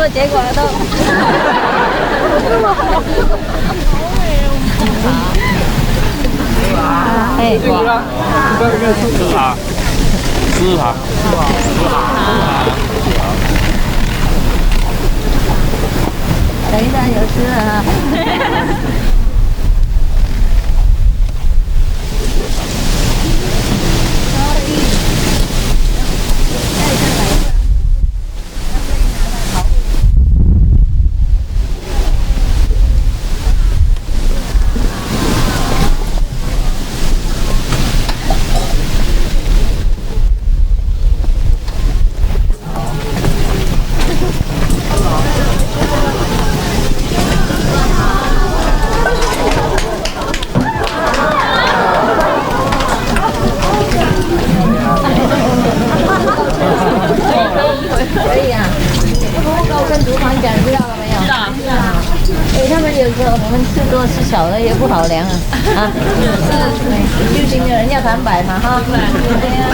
错结果都。哎，吃它，吃它，等一下有吃了啊。吃小的也不好量啊，是修行的人要坦白嘛哈。对呀，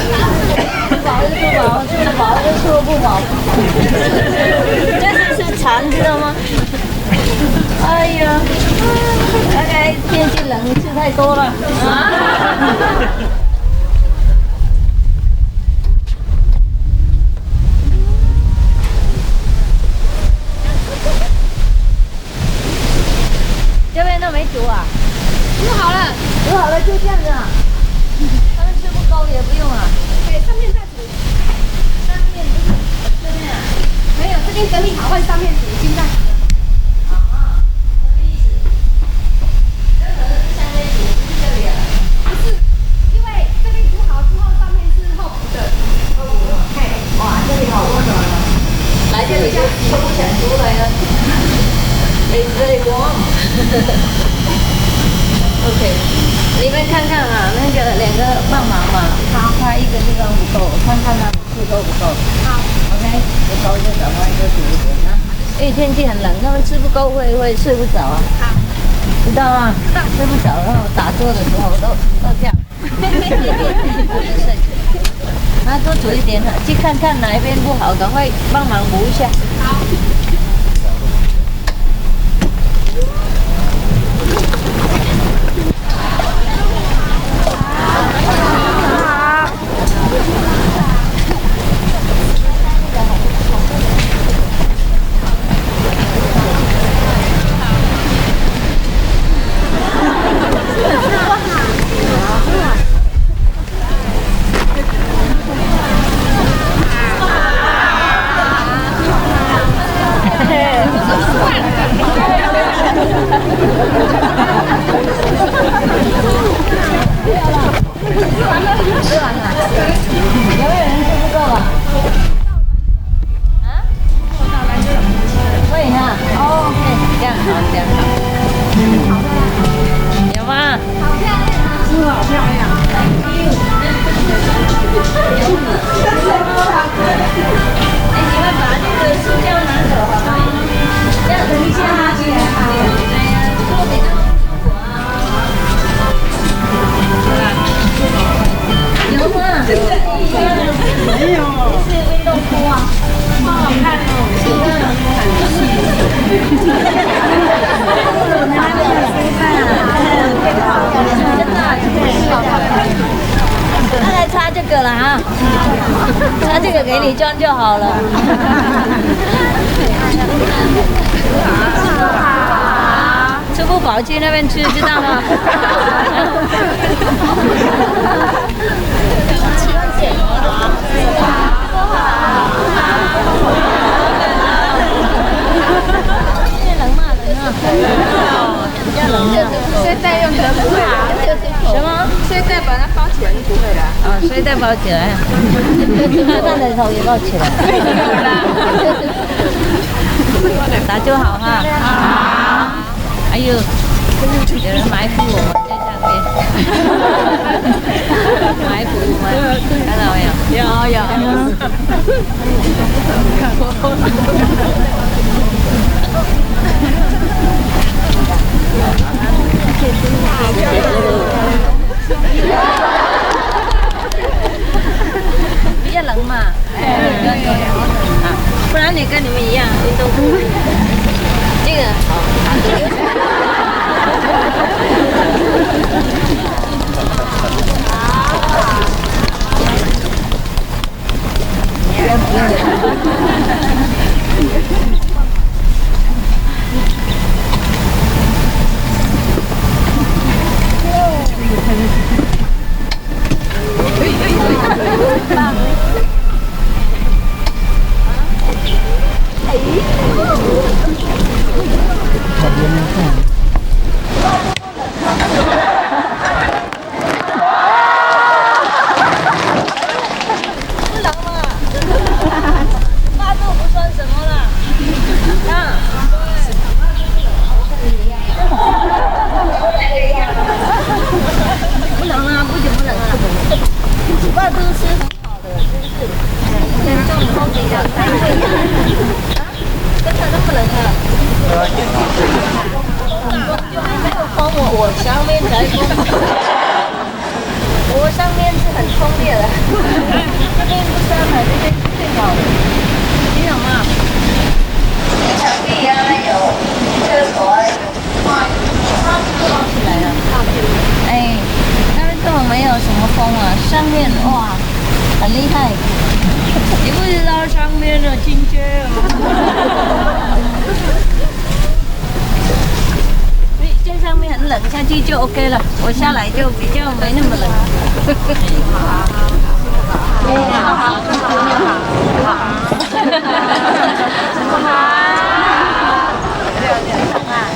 吃饱就吃饱，吃不饱就吃不饱。这是馋，知道吗？哎呀，大概天气冷，吃太多了。这边都没煮啊？煮好了，煮好了就这样子啊？他们吃不够也不用啊？对，上面再煮。上面不是这边啊？没有，这边整理好换上面煮，已经在煮了。啊，什么意思？这可能是上面煮，不是这里啊？不是，因为这边煮好之后，上面是后补的。后补的。嘿，哇，这里好温暖啊！来这里就不想出来了。It's very warm. OK， 你们看看啊，那个两个帮忙嘛，他一个地方不够，看看他们吃够不够。好 ，OK， 不够就找另一个煮一点啊。因为天气很冷，他们吃不够会睡不着啊。好，知道吗？睡不着，然后打坐的时候都这样。啊，多煮一点，去看看哪一边不好，赶快帮忙补一下。好。他这个给你装就好了。吃不饱去那边吃，知道吗？睡袋用可能不会啊。什么？睡袋把它包起来就不会了。啊，睡袋包起来，吃饭的时候也包起来。打就好哈。好。还有，有人埋伏我们在上面。埋伏我们，看到没有？比较冷嘛，不然你跟你们一样运动裤。OK 了，我下来就比较没那么冷。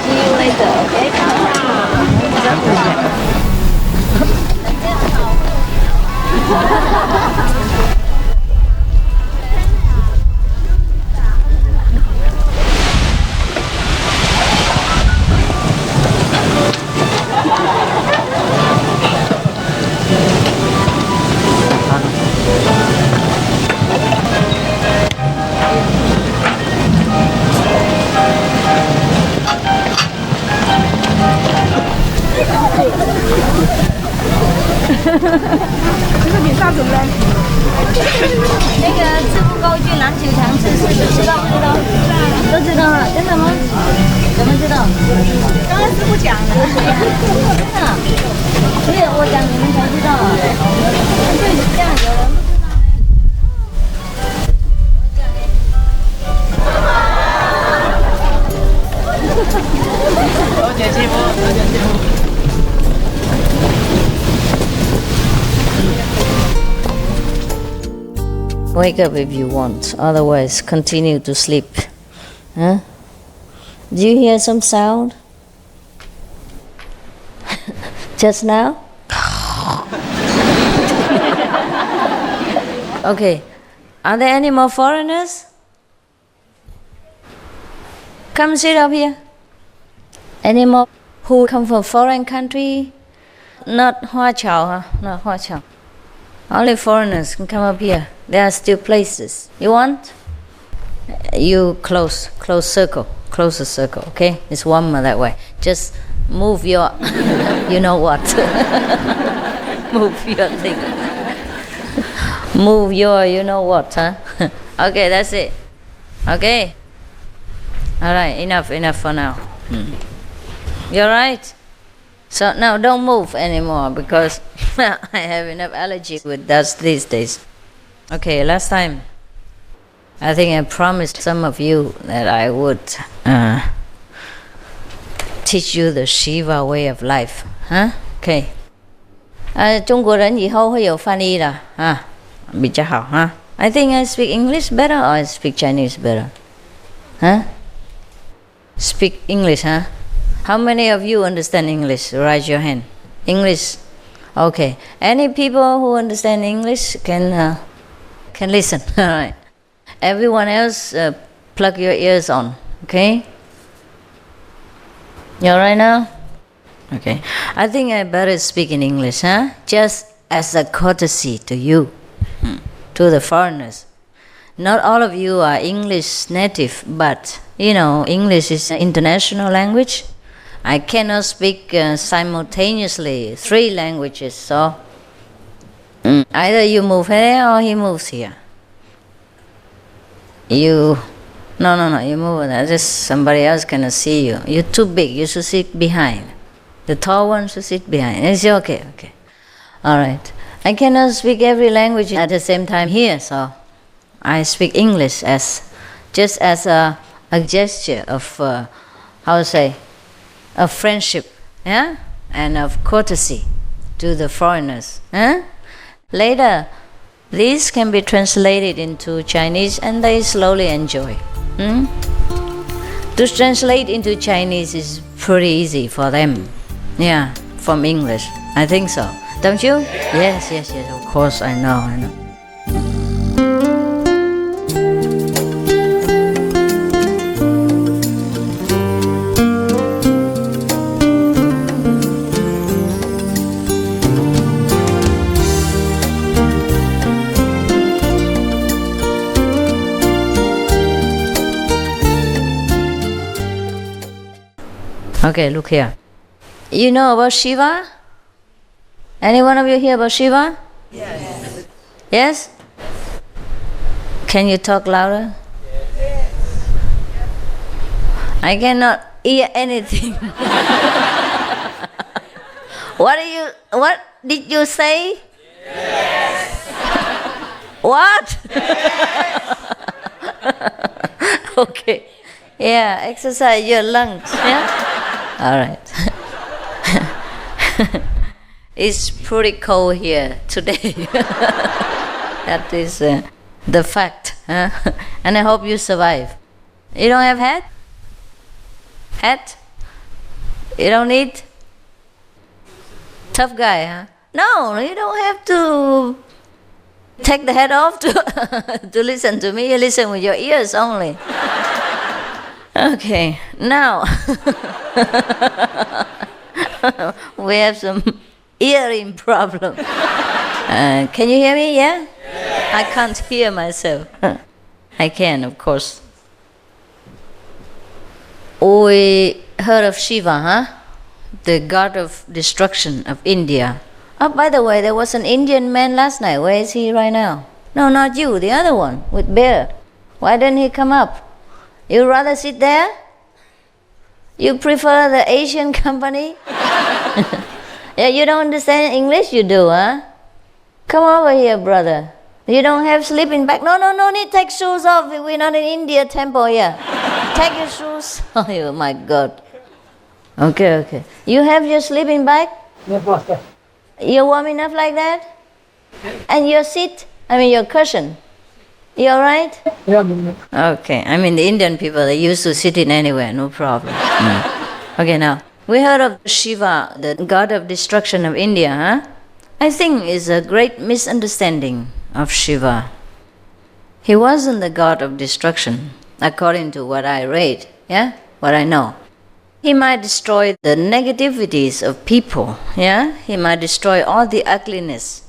See you later, OK？ 这是你上什么嘞？那个吃不够去篮球场吃吃，知道不知道？都知道了，真的吗？怎么知道？刚刚师傅讲的。真的，所以我讲你们才知道啊。就是这样，有人不知道呢。有点寂寞，有点寂寞。Wake up if you want, otherwise continue to sleep. Huh? Do you hear some sound? Just now? Okay. Are there any more foreigners? Come sit up here. Any more who come from foreign country? Not Hoa Chao, huh? Not Hoa Chao. Only foreigners can come up here. There are still places. You want? You closer circle, okay? It's warmer that way. Just move your, you know what? Move your thing. Move your, you know what, huh? Okay, that's it. Okay? Alright, enough for now. You alright? So now don't move anymore because I have enough allergy with dust these days. Okay, last time I think I promised some of you that I would teach you the Shiva way of life. Huh? Okay. 中国人以后会有翻译的啊，比较好哈。I think I speak English better or I speak Chinese better? Huh? Speak English, huh? How many of you understand English? Raise your hand. English. Okay. Any people who understand English can listen. All right. Everyone else, plug your ears on. Okay. You all right now? Okay. I think I better speak in English, huh? Just as a courtesy to you, to the foreigners. Not all of you are English native, but you know, English is an international language. I cannot speak simultaneously 3 languages, so either you move here or he moves here. No, you move there. Just somebody else cannot see you. You're too big. You should sit behind. The tall one should sit behind. It's okay. All right. I cannot speak every language at the same time here, so I speak English just as a gesture of of friendship, yeah, and of courtesy to the foreigners. Later, these can be translated into Chinese and they slowly enjoy. To translate into Chinese is pretty easy for them. Yeah, from English. I think so. Don't you? Yes, of course, I know. Okay, look here. You know about Shiva? Any one of you hear about Shiva? Yes. Yes? Can you talk louder? Yes. I cannot hear anything. What did you say? Yes. What? Yes. Okay. Yeah, exercise your lungs. Yeah? All right. It's pretty cold here today. That is the fact. Huh? And I hope you survive. You don't have hat? Hat? You don't need? Tough guy, huh? No, you don't have to take the hat off to listen to me. You listen with your ears only. Okay, now we have some hearing problem. Can you hear me? Yeah? Yes. I can't hear myself. I can, of course. We heard of Shiva, huh? The god of destruction of India. Oh, by the way, there was an Indian man last night. Where is he right now? No, not you, the other one with bear. Why didn't he come up? You rather sit there? You prefer the Asian company? Yeah, you don't understand English, you do, huh? Come over here, brother. You don't have sleeping bag? No need take shoes off. We're not in India temple here. Take your shoes. Oh my God. Okay. You have your sleeping bag? You're warm enough like that? And your seat? Your cushion? You alright? Okay. The Indian people, they used to sit in anywhere, no problem. Okay, now, we heard of Shiva, the god of destruction of India, huh? I think it's a great misunderstanding of Shiva. He wasn't the god of destruction, according to what I read, yeah? What I know. He might destroy the negativities of people, yeah? He might destroy all the ugliness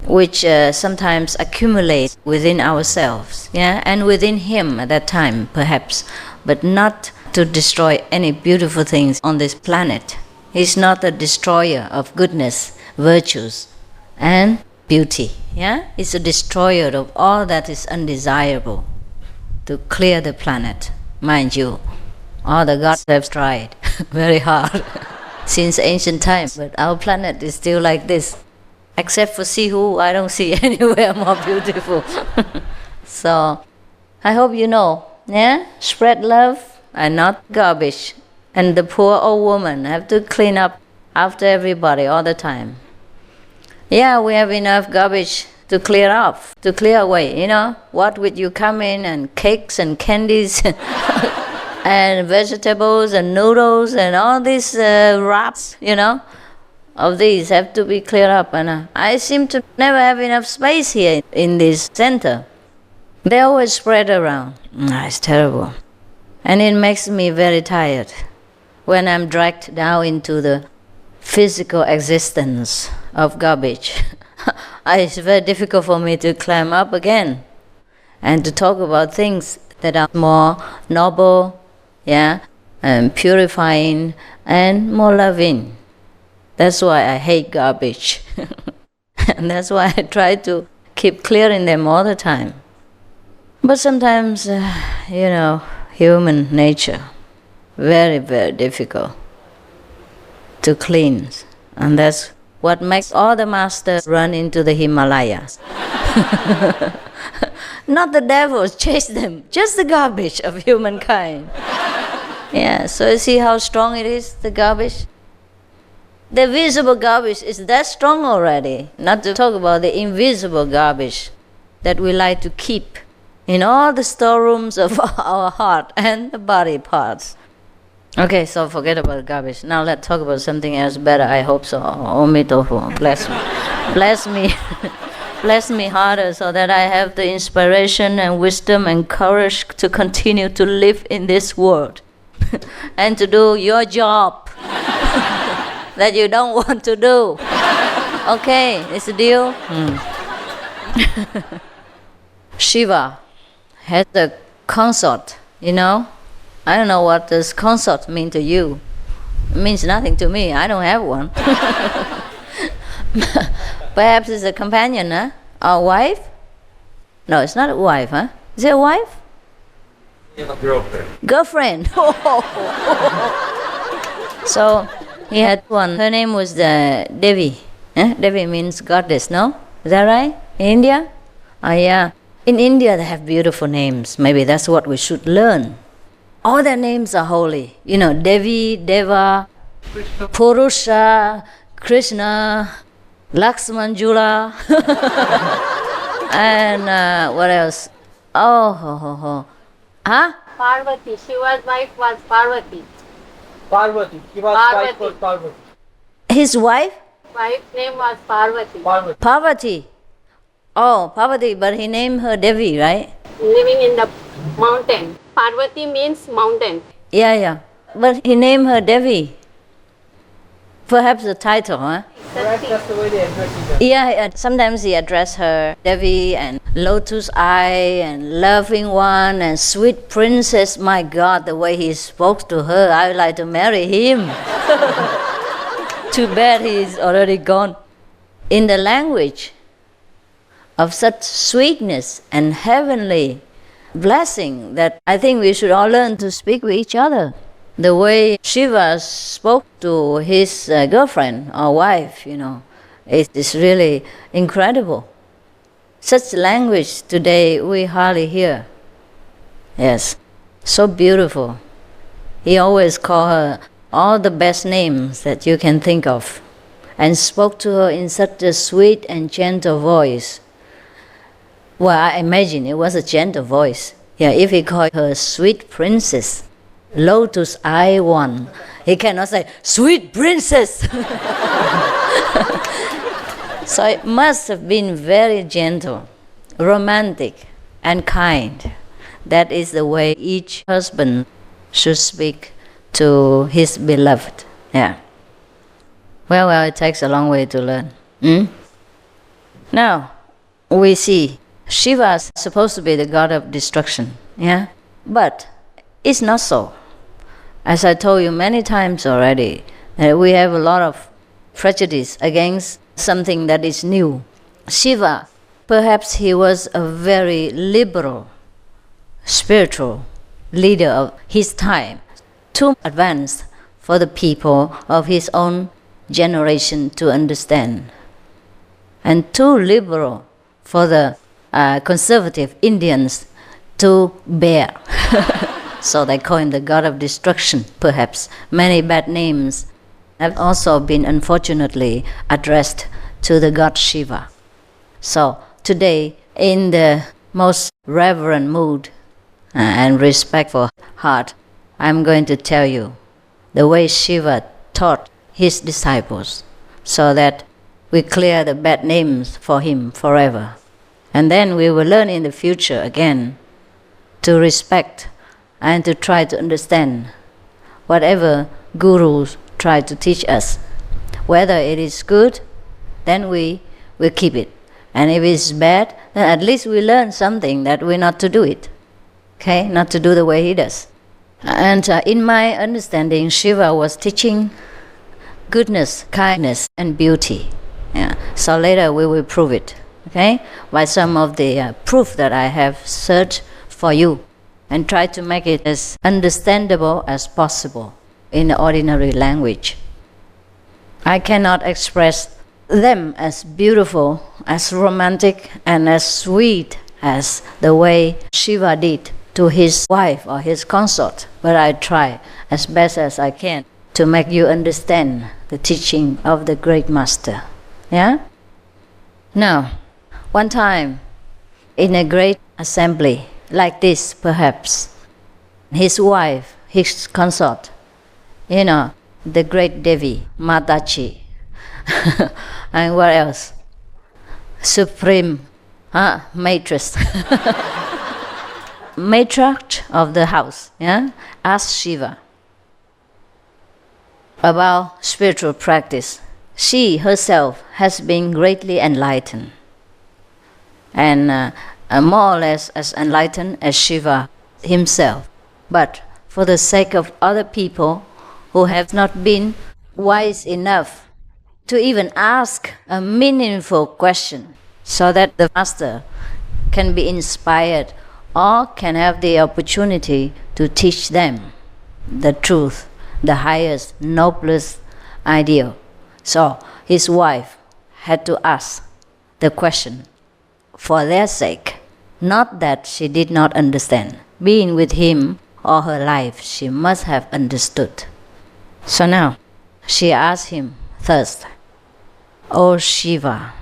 which sometimes accumulates within ourselves, yeah, and within him at that time, perhaps, but not to destroy any beautiful things on this planet. He's not a destroyer of goodness, virtues, and beauty, yeah? He's a destroyer of all that is undesirable, to clear the planet. Mind you, all the gods have tried very hard since ancient times, but our planet is still like this. Except for Sihu, I don't see anywhere more beautiful. So, I hope you know, yeah? Spread love and not garbage. And the poor old woman have to clean up after everybody all the time. Yeah, we have enough garbage to clear off, to clear away, What would you come in and cakes and candies and vegetables and noodles and all these wraps, of these have to be cleared up, and I seem to never have enough space here in this center. They always spread around. It's terrible. And it makes me very tired when I'm dragged down into the physical existence of garbage. It's very difficult for me to climb up again and to talk about things that are more noble, yeah, and purifying and more loving. That's why I hate garbage. And that's why I try to keep clearing them all the time. But sometimes, human nature, very, very difficult to cleanse. And that's what makes all the masters run into the Himalayas. Not the devils chase them, just the garbage of humankind. Yeah, so you see how strong it is, the garbage? The visible garbage is that strong already, not to talk about the invisible garbage that we like to keep in all the storerooms of our heart and the body parts. Okay, so forget about garbage. Now let's talk about something else better. I hope so. Omi tofu, bless me. Bless me. Bless me harder so that I have the inspiration and wisdom and courage to continue to live in this world and to do your job that you don't want to do. Okay, it's a deal? Shiva has a consort, you know? I don't know what this consort means to you. It means nothing to me. I don't have one. Perhaps it's a companion, huh? Or wife? No, it's not a wife, huh? Is it a wife? Girlfriend. Girlfriend. So he had one. Her name was Devi. Devi means goddess, no? Is that right? In India? Oh, yeah. In India, they have beautiful names. Maybe that's what we should learn. All their names are holy. You know, Devi, Deva, Purusha, Krishna, Lakshmanjula, and what else? Oh. Huh? Parvati. Shiva's wife was Parvati. Parvati. He was wife for Parvati. His wife? Wife's name was Parvati. Parvati. Parvati. Oh, Parvati, but he named her Devi, right? Living in the mountain. Parvati means mountain. Yeah. But he named her Devi. Perhaps the title, huh? Perhaps that's the way they address each other. Yeah, sometimes he addressed her Devi and lotus eye and loving one and sweet princess. My God, the way he spoke to her, I would like to marry him. Too bad he's already gone. In the language of such sweetness and heavenly blessing that I think we should all learn to speak with each other. The way Shiva spoke to his girlfriend or wife, you know, is really incredible. Such language today we hardly hear. Yes, so beautiful. He always called her all the best names that you can think of and spoke to her in such a sweet and gentle voice. Well, I imagine it was a gentle voice. Yeah, if he called her sweet princess, lotus eye one, he cannot say, sweet princess. So it must have been very gentle, romantic, and kind. That is the way each husband should speak to his beloved. Yeah. Well, it takes a long way to learn. Now, we see Shiva is supposed to be the god of destruction. Yeah? But it's not so. As I told you many times already, we have a lot of prejudice against something that is new. Shiva, perhaps he was a very liberal, spiritual leader of his time, too advanced for the people of his own generation to understand, and too liberal for the conservative Indians to bear. So they call him the god of destruction, perhaps. Many bad names have also been unfortunately addressed to the god Shiva. So today, in the most reverent mood and respectful heart, I'm going to tell you the way Shiva taught his disciples so that we clear the bad names for him forever. And then we will learn in the future again to respect and to try to understand whatever gurus try to teach us. Whether it is good, then we will keep it. And if it's bad, then at least we learn something that we're not to do it. Okay? Not to do the way he does. And in my understanding, Shiva was teaching goodness, kindness, and beauty. Yeah. So later we will prove it. Okay? By some of the proof that I have searched for you, and try to make it as understandable as possible in the ordinary language. I cannot express them as beautiful, as romantic, and as sweet as the way Shiva did to his wife or his consort, but I try as best as I can to make you understand the teaching of the great master. Yeah? Now, one time in a great assembly, like this, perhaps. His wife, his consort, the great Devi, Mataji, and what else? Supreme Matress. Matriarch of the house, asked Shiva about spiritual practice. She herself has been greatly enlightened, and more or less as enlightened as Shiva himself. But for the sake of other people who have not been wise enough to even ask a meaningful question, so that the master can be inspired or can have the opportunity to teach them the truth, the highest, noblest ideal. So his wife had to ask the question for their sake, not that she did not understand. Being with him all her life, she must have understood. So now she asked him thus, "O Shiva,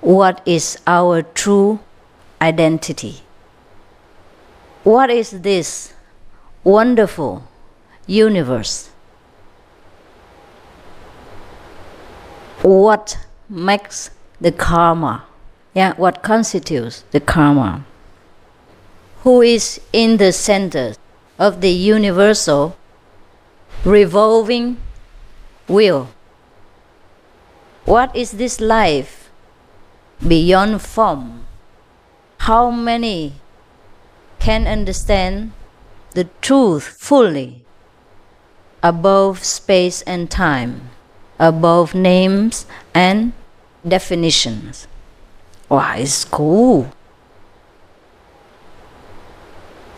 what is our true identity? What is this wonderful universe? What makes the karma? What constitutes the karma? Who is in the center of the universal revolving wheel? What is this life beyond form? How many can understand the truth fully, above space and time, above names and definitions?" Wow, it's cool.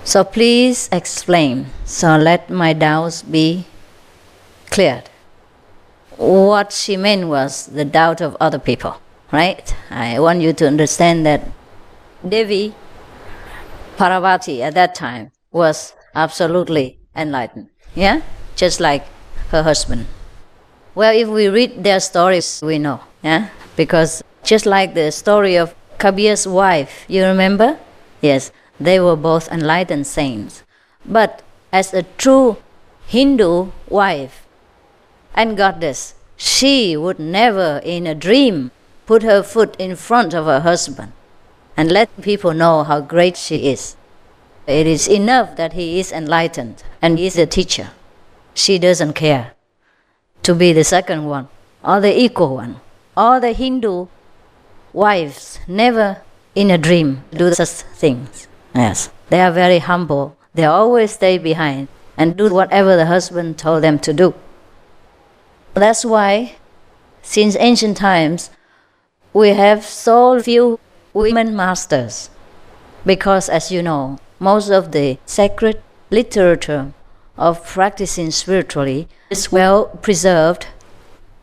So please explain, so let my doubts be cleared. What she meant was the doubt of other people, right? I want you to understand that Devi Parvati at that time was absolutely enlightened, just like her husband. Well, if we read their stories, we know, because just like the story of Kabir's wife, you remember? Yes, they were both enlightened saints. But as a true Hindu wife and goddess, she would never in a dream put her foot in front of her husband and let people know how great she is. It is enough that he is enlightened and is a teacher. She doesn't care to be the second one or the equal one. All the Hindu wives never in a dream do such things. Yes, they are very humble. They always stay behind and do whatever the husband told them to do. That's why, since ancient times, we have so few women masters. Because, as you know, most of the sacred literature of practicing spiritually is well preserved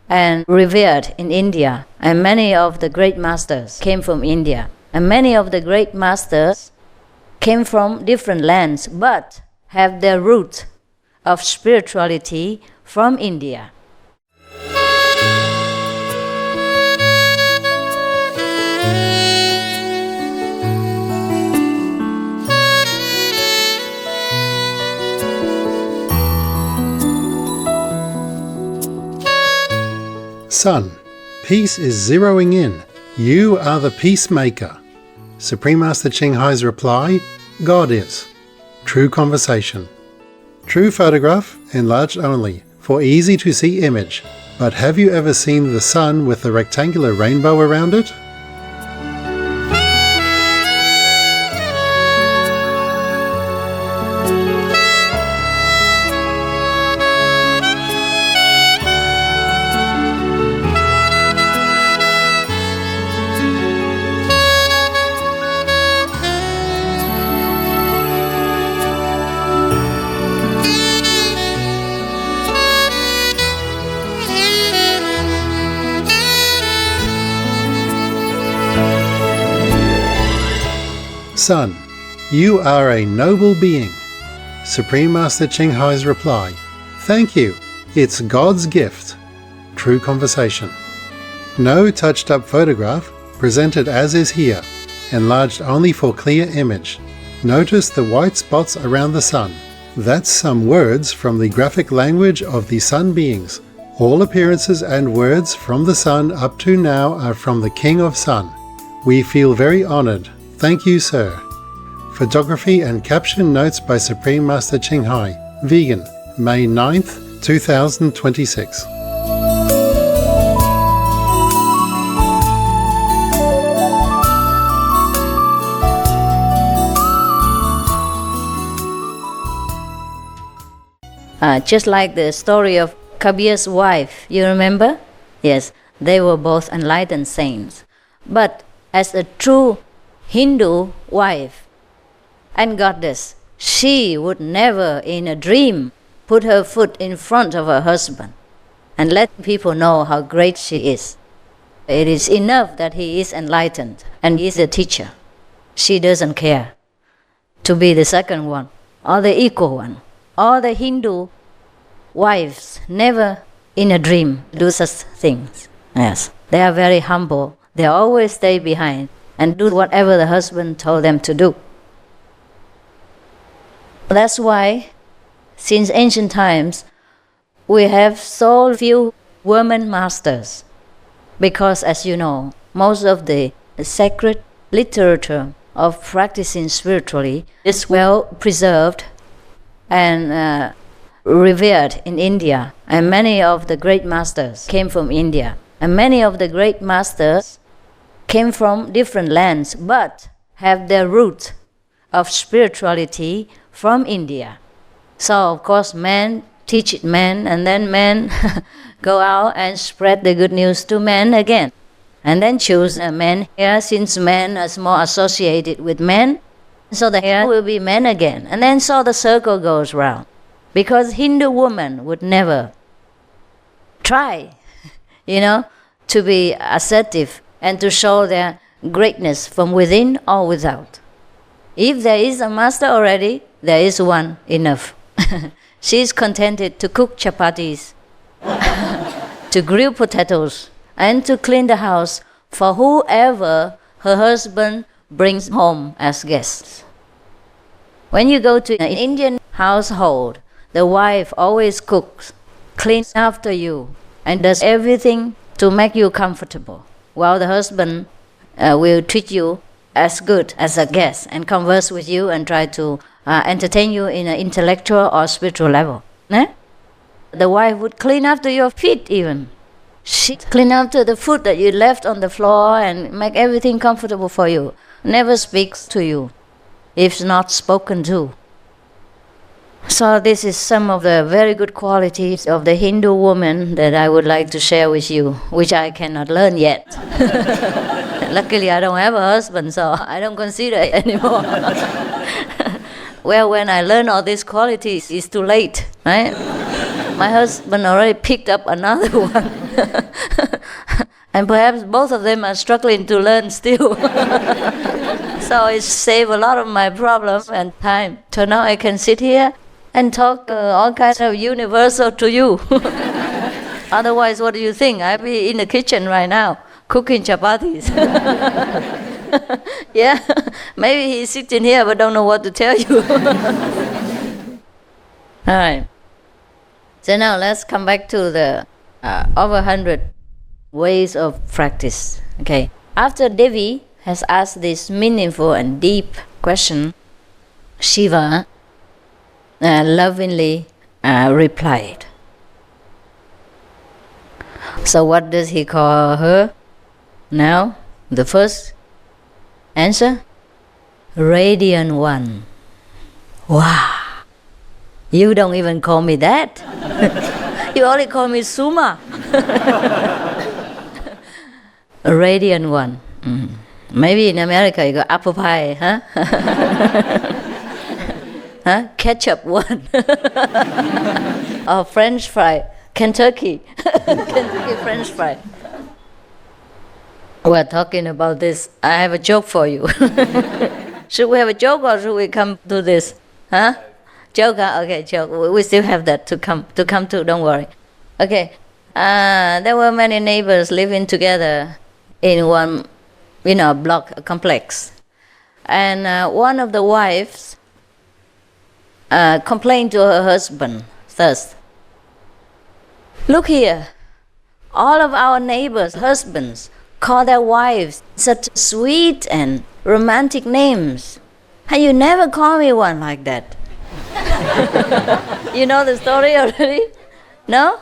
and revered in India. And many of the great masters came from India. And many of the great masters came from different lands, but have their root of spirituality from India. Son, peace is zeroing in. You are the peacemaker. Supreme Master Ching Hai's reply, God is. True conversation. True photograph, enlarged only, for easy to see image. But have you ever seen the sun with the rectangular rainbow around it? Son, you are a noble being. Supreme Master Ching Hai's reply, thank you, it's God's gift. True conversation. No touched up photograph, presented as is here, enlarged only for clear image. Notice the white spots around the sun. That's some words from the graphic language of the sun beings. All appearances and words from the sun up to now are from the King of Sun. We feel very honored. Thank you, sir. Photography and caption notes by Supreme Master Ching Hai. Vegan, May 9th, 2026. Just like the story of Kabir's wife, you remember? Yes, they were both enlightened saints. But as a true Hindu wife and goddess, she would never in a dream put her foot in front of her husband and let people know how great she is. It is enough that he is enlightened and is a teacher. She doesn't care to be the second one or the equal one. All the Hindu wives never in a dream do such things. Yes, they are very humble. They always stay behind and do whatever the husband told them to do. That's why, since ancient times, we have so few women masters. Because, as you know, most of the sacred literature of practicing spiritually is well preserved and revered in India. And many of the great masters came from India. And many of the great masters came from different lands, but have their root of spirituality from India. So, of course, men teach men, and then men go out and spread the good news to men again. And then choose a man here, since men is more associated with men, so the hair will be men again. And then so the circle goes round. Because Hindu women would never try, to be assertive and to show their greatness from within or without. If there is a master already, there is one enough. She is contented to cook chapatis, to grill potatoes, and to clean the house for whoever her husband brings home as guests. When you go to an Indian household, the wife always cooks, cleans after you, and does everything to make you comfortable, while the husband will treat you as good as a guest and converse with you and try to entertain you in an intellectual or spiritual level. The wife would clean after your feet even. She clean after the food that you left on the floor and make everything comfortable for you. Never speaks to you if not spoken to. So this is some of the very good qualities of the Hindu woman that I would like to share with you, which I cannot learn yet. Luckily, I don't have a husband, so I don't consider it anymore. Well, when I learn all these qualities, it's too late, right? My husband already picked up another one. And perhaps both of them are struggling to learn still. So it saved a lot of my problems and time. So now I can sit here and talk all kinds of universal to you. Otherwise, what do you think? I'll be in the kitchen right now, cooking chapatis. Yeah, maybe he's sitting here but don't know what to tell you. All right. So now let's come back to the over 100 ways of practice. Okay. After Devi has asked this meaningful and deep question, Shiva lovingly replied. So what does he call her now? The first answer? Radiant One. Wow. You don't even call me that. You only call me Suma. Radiant One. Maybe in America you go apple pie, huh? Huh? Ketchup One. Or French fry. Kentucky. Kentucky French fry. We're talking about this. I have a joke for you. Should we have a joke or should we come to this? Huh? Joke? Okay, joke. We still have that to come to, don't worry. Okay. There were many neighbors living together in one, block complex. And one of the wives complained to her husband thus, "Look here, all of our neighbors' husbands call their wives such sweet and romantic names, and you never call me one like that." You know the story already? No?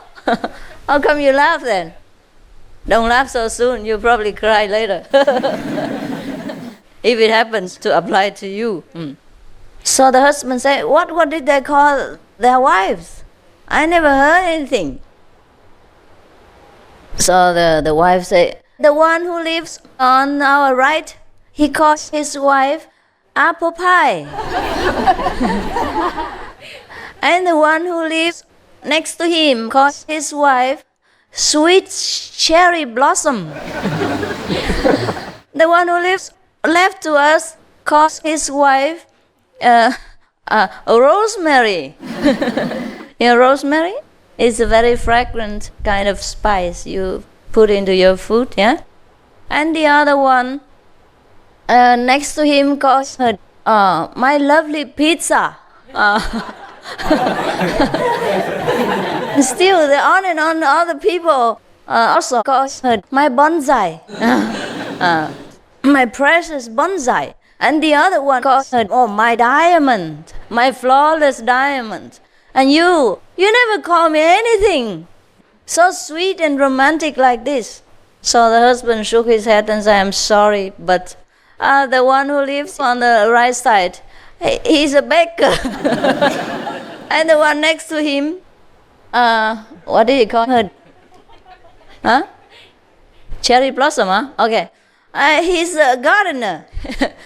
How come you laugh then? Don't laugh so soon, you'll probably cry later. If it happens to apply to you. So the husband said, what did they call their wives? I never heard anything. So the wife said, "The one who lives on our right, he calls his wife apple pie." And the one who lives next to him calls his wife sweet cherry blossom. The one who lives left to us calls his wife rosemary. You know, rosemary is a very fragrant kind of spice you put into your food, yeah? And the other one next to him calls her my lovely pizza. Still, the on and on other people also calls her my bonsai, my precious bonsai. And the other one calls her, "Oh, my diamond, my flawless diamond." And you never call me anything so sweet and romantic like this. So the husband shook his head and said, "I'm sorry, but the one who lives on the right side, he's a baker." And the one next to him, what did he call her? Huh? Cherry blossom, huh? Okay. He's a gardener.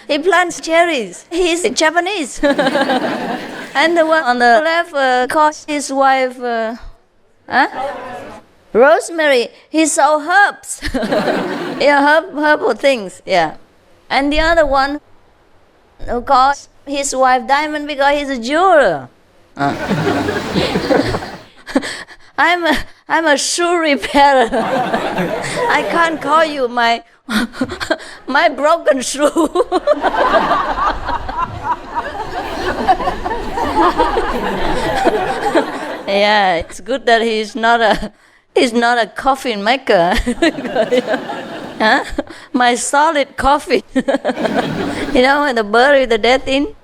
He plants cherries. He's Japanese. And the one on the left calls his wife rosemary. He sells herbs. Yeah, herbal things. Yeah. And the other one who calls his wife diamond because he's a jeweler. I'm a shoe repairer. I can't call you my broken shoe. Yeah, it's good that he's not a coffin maker. Huh? My solid coffin. You know, when they bury the dead in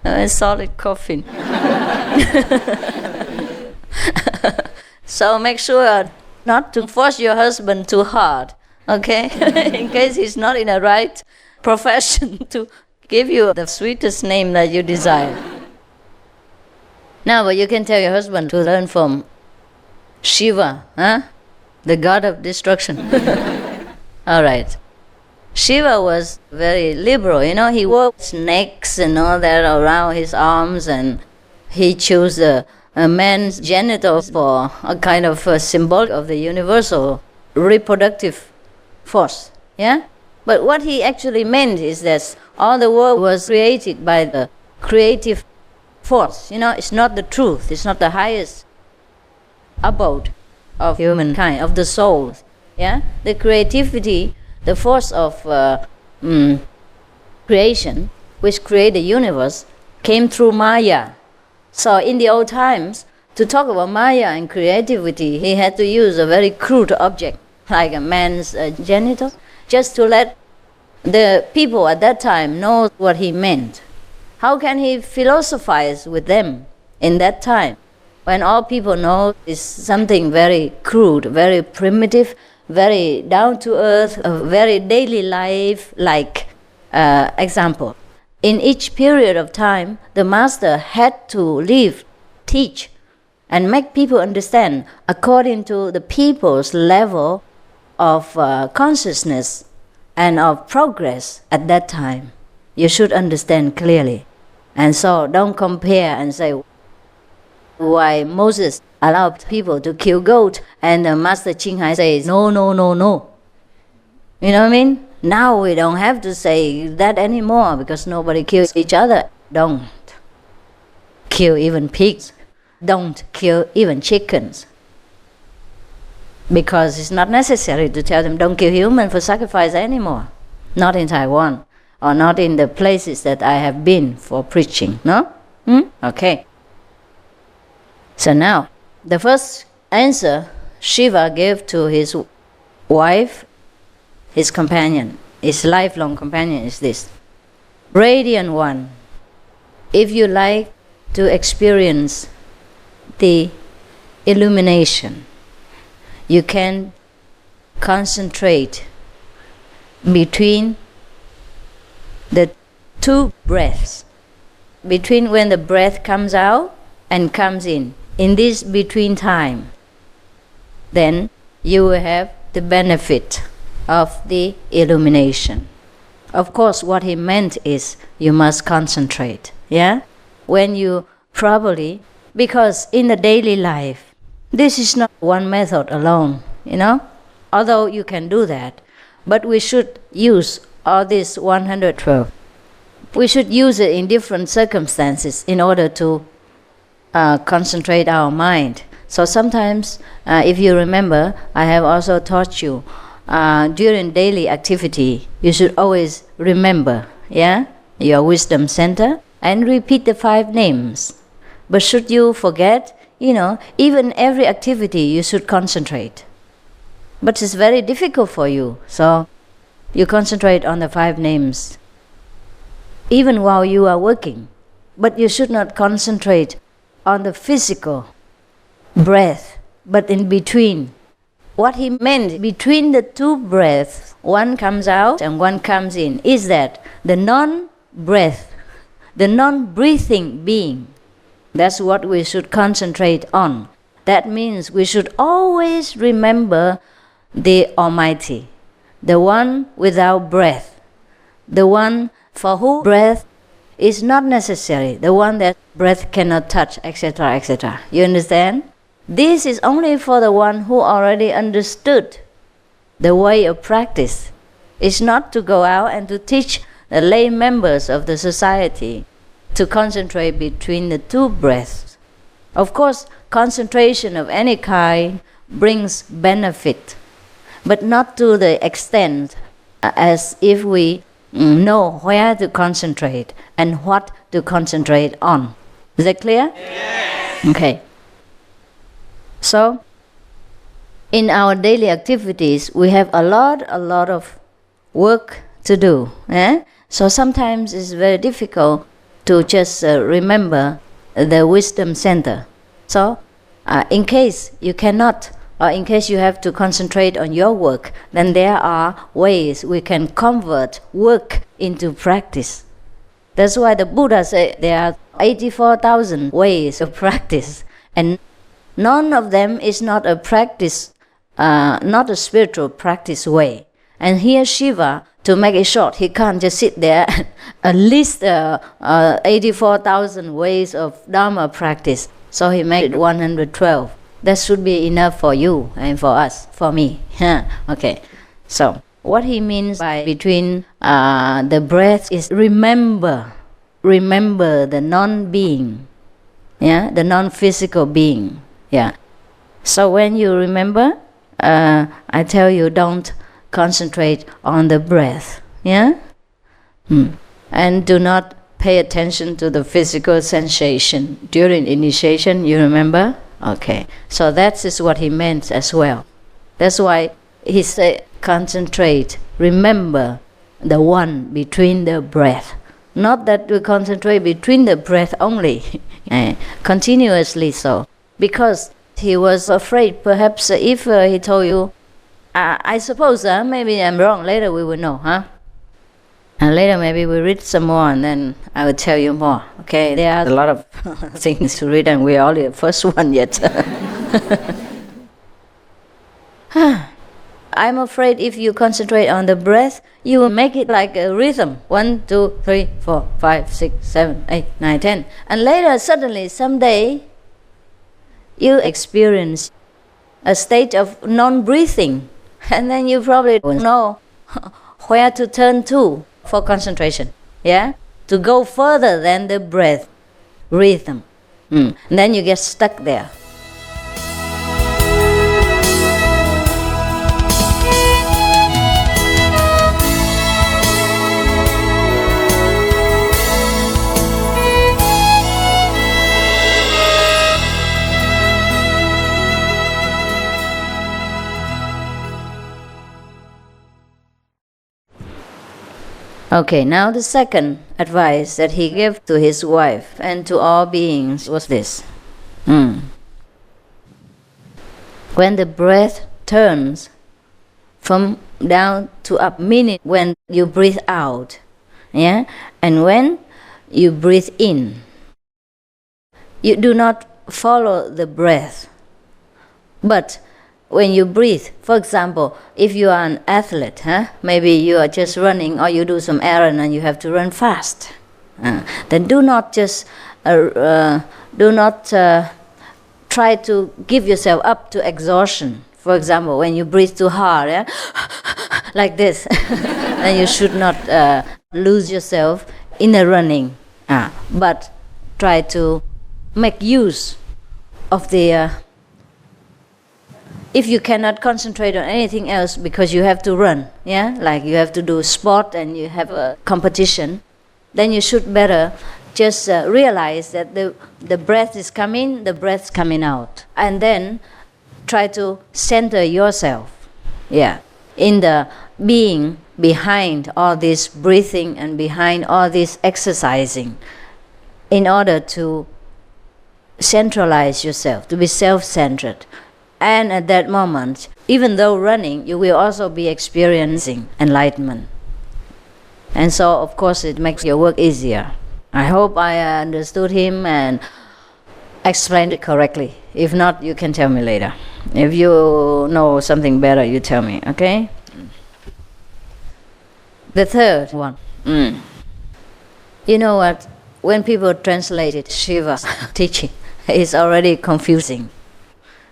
a solid coffin. So make sure not to force your husband too hard, okay? In case he's not in the right profession to give you the sweetest name that you desire. Now, but you can tell your husband to learn from Shiva, huh? The god of destruction. All right. Shiva was very liberal, you know, he wore snakes and all that around his arms, and he chose a man's genitals for a kind of a symbol of the universal reproductive force, yeah? But what he actually meant is that all the world was created by the creative force, you know, it's not the truth, it's not the highest abode of humankind, of the soul, yeah? The creativity, the force of creation, which created the universe, came through Maya. So in the old times, to talk about Maya and creativity, he had to use a very crude object, like a man's genitals, just to let the people at that time know what he meant. How can he philosophize with them in that time, when all people know is something very crude, very primitive, very down-to-earth, a very daily life-like example? In each period of time, the master had to live, teach, and make people understand according to the people's level of consciousness and of progress at that time. You should understand clearly. And so don't compare and say why Moses allowed people to kill goat and Master Qinghai says, no. You know what I mean? Now we don't have to say that anymore because nobody kills each other. Don't kill even pigs. Don't kill even chickens. Because it's not necessary to tell them don't kill humans for sacrifice anymore. Not in Taiwan. or not in the places that I have been for preaching. No? Okay. So now, the first answer Shiva gave to his wife, his companion, his lifelong companion is this. Radiant one, if you like to experience the illumination, you can concentrate between the two breaths, between when the breath comes out and comes in this between time, then you will have the benefit of the illumination. Of course, what he meant is you must concentrate, yeah? When you properly, because in the daily life, this is not one method alone, although you can do that, but we should use all this 112. We should use it in different circumstances in order to concentrate our mind. So sometimes, if you remember, I have also taught you, during daily activity, you should always remember, your wisdom center and repeat the 5 names. But should you forget, even every activity you should concentrate. But it's very difficult for you, so you concentrate on the 5 names, even while you are working. But you should not concentrate on the physical breath, but in between. What he meant between the 2 breaths, one comes out and one comes in, is that the non-breath, the non-breathing being, that's what we should concentrate on. That means we should always remember the Almighty, the one without breath, the one for whom breath is not necessary, the one that breath cannot touch, etc., etc. You understand? This is only for the one who already understood the way of practice. It's not to go out and to teach the lay members of the society to concentrate between the 2 breaths. Of course, concentration of any kind brings benefit, but not to the extent as if we know where to concentrate and what to concentrate on. Is that clear? Yes. Okay. So, in our daily activities, we have a lot of work to do. So sometimes it's very difficult to just remember the wisdom center. So, in case you cannot, or in case you have to concentrate on your work, then there are ways we can convert work into practice. That's why the Buddha said there are 84,000 ways of practice, and none of them is not a practice, not a spiritual practice way. And here Shiva, to make it short, he can't just sit there and list 84,000 ways of Dharma practice. So he made 112. That should be enough for you and for us, for me. Okay. So what he means by between the breath is remember the non-being, the non-physical being. So when you remember, I tell you, don't concentrate on the breath, and do not pay attention to the physical sensation during initiation. You remember? Okay. So that is what he meant as well. That's why he said, concentrate, remember the one between the breath. Not that we concentrate between the breath only, continuously so. Because he was afraid, perhaps if he told you, I suppose, maybe I'm wrong, later we will know, And later maybe we read some more and then I will tell you more. Okay, there are a lot of things to read and we're only the first one yet. I'm afraid if you concentrate on the breath, you will make it like a rhythm. 1, 2, 3, 4, 5, 6, 7, 8, 9, 10. And later, suddenly, someday, you experience a state of non-breathing. And then you probably will know where to turn to for concentration. To go further than the breath rhythm. And then you get stuck there. Okay, now the second advice that he gave to his wife and to all beings was this. When the breath turns from down to up, meaning when you breathe out, yeah, and when you breathe in, you do not follow the breath, but when you breathe, for example, if you are an athlete, maybe you are just running or you do some errand and you have to run fast, then do not just try to give yourself up to exhaustion. For example, when you breathe too hard, like this, then you should not lose yourself in the running, but try to make use of the if you cannot concentrate on anything else because you have to run, like you have to do sport and you have a competition, then you should better just realize that the breath is coming, the breath's coming out, and then try to center yourself, in the being behind all this breathing and behind all this exercising, in order to centralize yourself, to be self-centered. And at that moment, even though running, you will also be experiencing enlightenment. And so, of course, it makes your work easier. I hope I understood him and explained it correctly. If not, you can tell me later. If you know something better, you tell me, okay? The third one. You know what? When people translated Shiva's teaching, it's already confusing.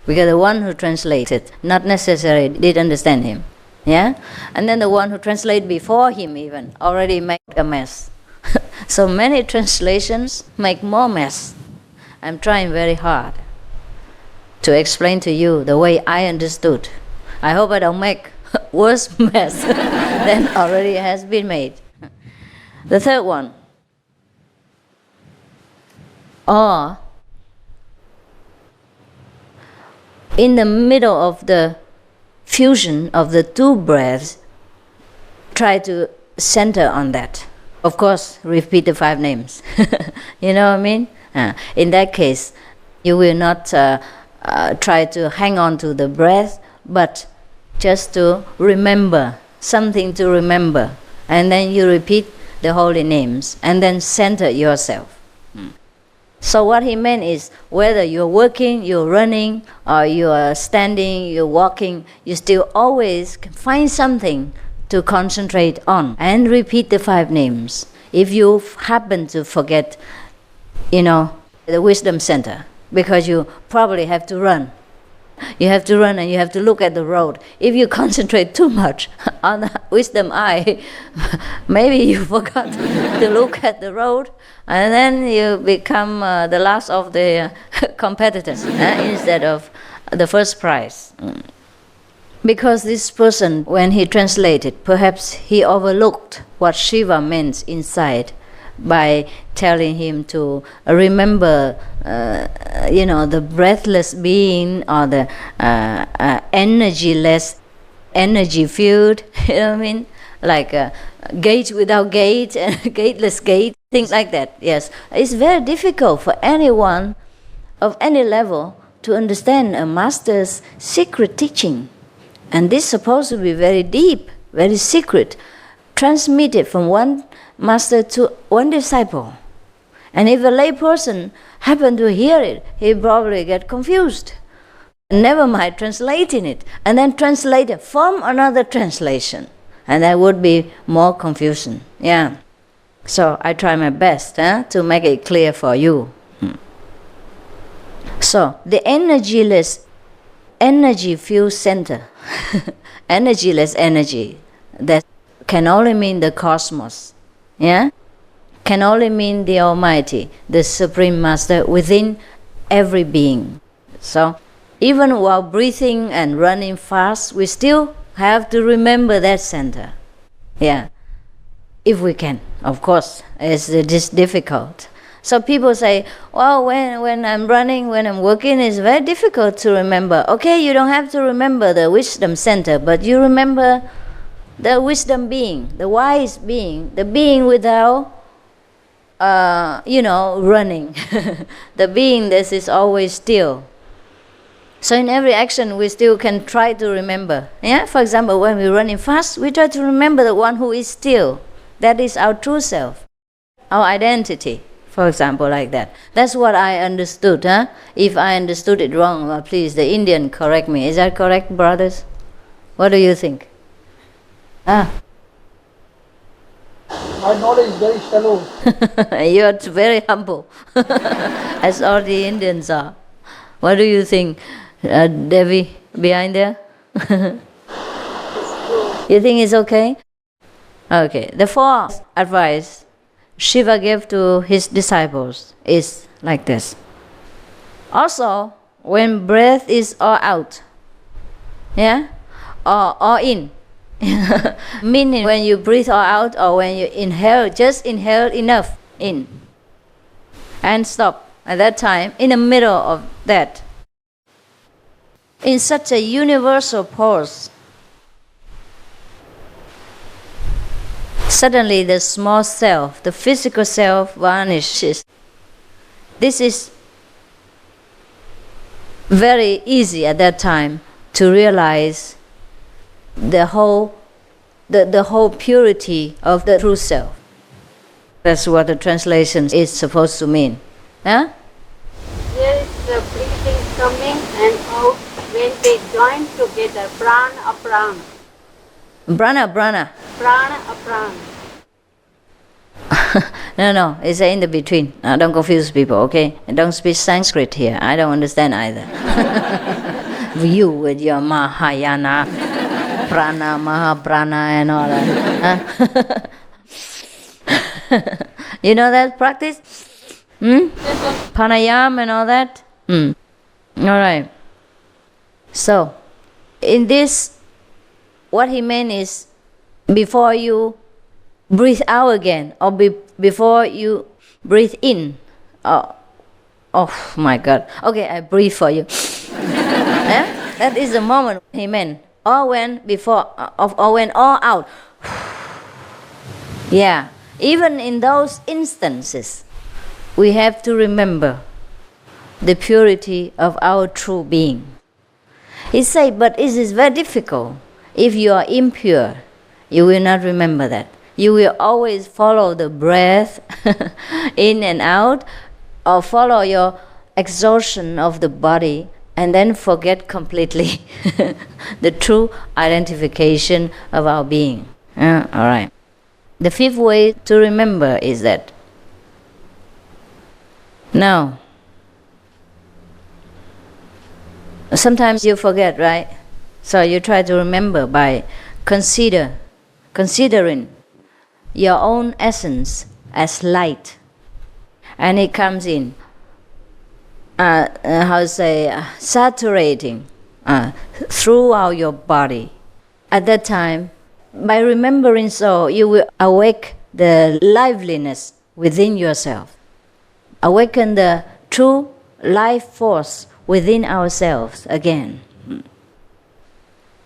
Because the one who translated not necessarily did understand him. And then the one who translated before him even already made a mess. So many translations make more mess. I'm trying very hard to explain to you the way I understood. I hope I don't make worse mess than already has been made. The third one. Or in the middle of the fusion of the two breaths, try to center on that. Of course, repeat the 5 names. You know what I mean? In that case, you will not try to hang on to the breath, but just to remember, something to remember. And then you repeat the holy names, and then center yourself. So what he meant is, whether you're working, you're running, or you're standing, you're walking, you still always find something to concentrate on and repeat the 5 names. If you happen to forget, the wisdom center, because you probably have to run. You have to run and you have to look at the road. If you concentrate too much on the wisdom eye, maybe you forgot to look at the road, and then you become the last of the competitors instead of the first prize. Because this person, when he translated, perhaps he overlooked what Shiva meant inside by telling him to remember, the breathless being, or the energyless, energy-filled, you know what I mean? Like a gate without gate, and gateless gate, things like that, yes. It's very difficult for anyone of any level to understand a master's secret teaching. And this is supposed to be very deep, very secret, transmitted from one master to one disciple. And if a lay person happen to hear it, he probably get confused. Never mind translating it, and then translate it from another translation. And that would be more confusion. So I try my best to make it clear for you. So the energyless, energy-filled center, energyless energy, that can only mean the cosmos, can only mean the Almighty, the Supreme Master within every being. So even while breathing and running fast, we still have to remember that center. If we can, of course, it's difficult. So people say, well, when I'm running, when I'm working, it's very difficult to remember. Okay, you don't have to remember the wisdom center, but you remember the wisdom being, the wise being, the being without, running, the being that is always still. So in every action, we still can try to remember. Yeah, for example, when we're running fast, we try to remember the one who is still. That is our true self, our identity. For example, like that. That's what I understood. If I understood it wrong, well, please, the Indian, correct me. Is that correct, brothers? What do you think? My knowledge is very shallow. You are very humble, as all the Indians are. What do you think, Devi, behind there? You think it's okay? Okay. The fourth advice Shiva gave to his disciples is like this. Also, when breath is all out, yeah, or all in, meaning when you breathe all out or when you inhale, just inhale enough in and stop at that time, in the middle of that. In such a universal pause, suddenly the small self, the physical self, vanishes. This is very easy at that time to realize the whole purity of the true self. That's what the translation is supposed to mean. Huh? There is the breathing coming and out when they join together, prana aprana. Prana. Prana aprana. No, it's in the between. Don't confuse people, okay? And don't speak Sanskrit here. I don't understand either. You with your Mahayana, Prana, Mahaprana and all that. Huh? You know that practice? Pranayam and all that? All right. So, in this, what he meant is, before you breathe out again, or before you breathe in. Oh my God. Okay, I breathe for you. That is the moment he meant. Or when before, or when all out. Yeah. Even in those instances, we have to remember the purity of our true being. He said, but it is very difficult. If you are impure, you will not remember that. You will always follow the breath in and out, or follow your exhaustion of the body, and then forget completely the true identification of our being. All right. The fifth way to remember is that now, sometimes you forget, right? So you try to remember by considering your own essence as light, and it comes in, saturating throughout your body. At that time, by remembering so, you will awake the liveliness within yourself, awaken the true life force within ourselves again.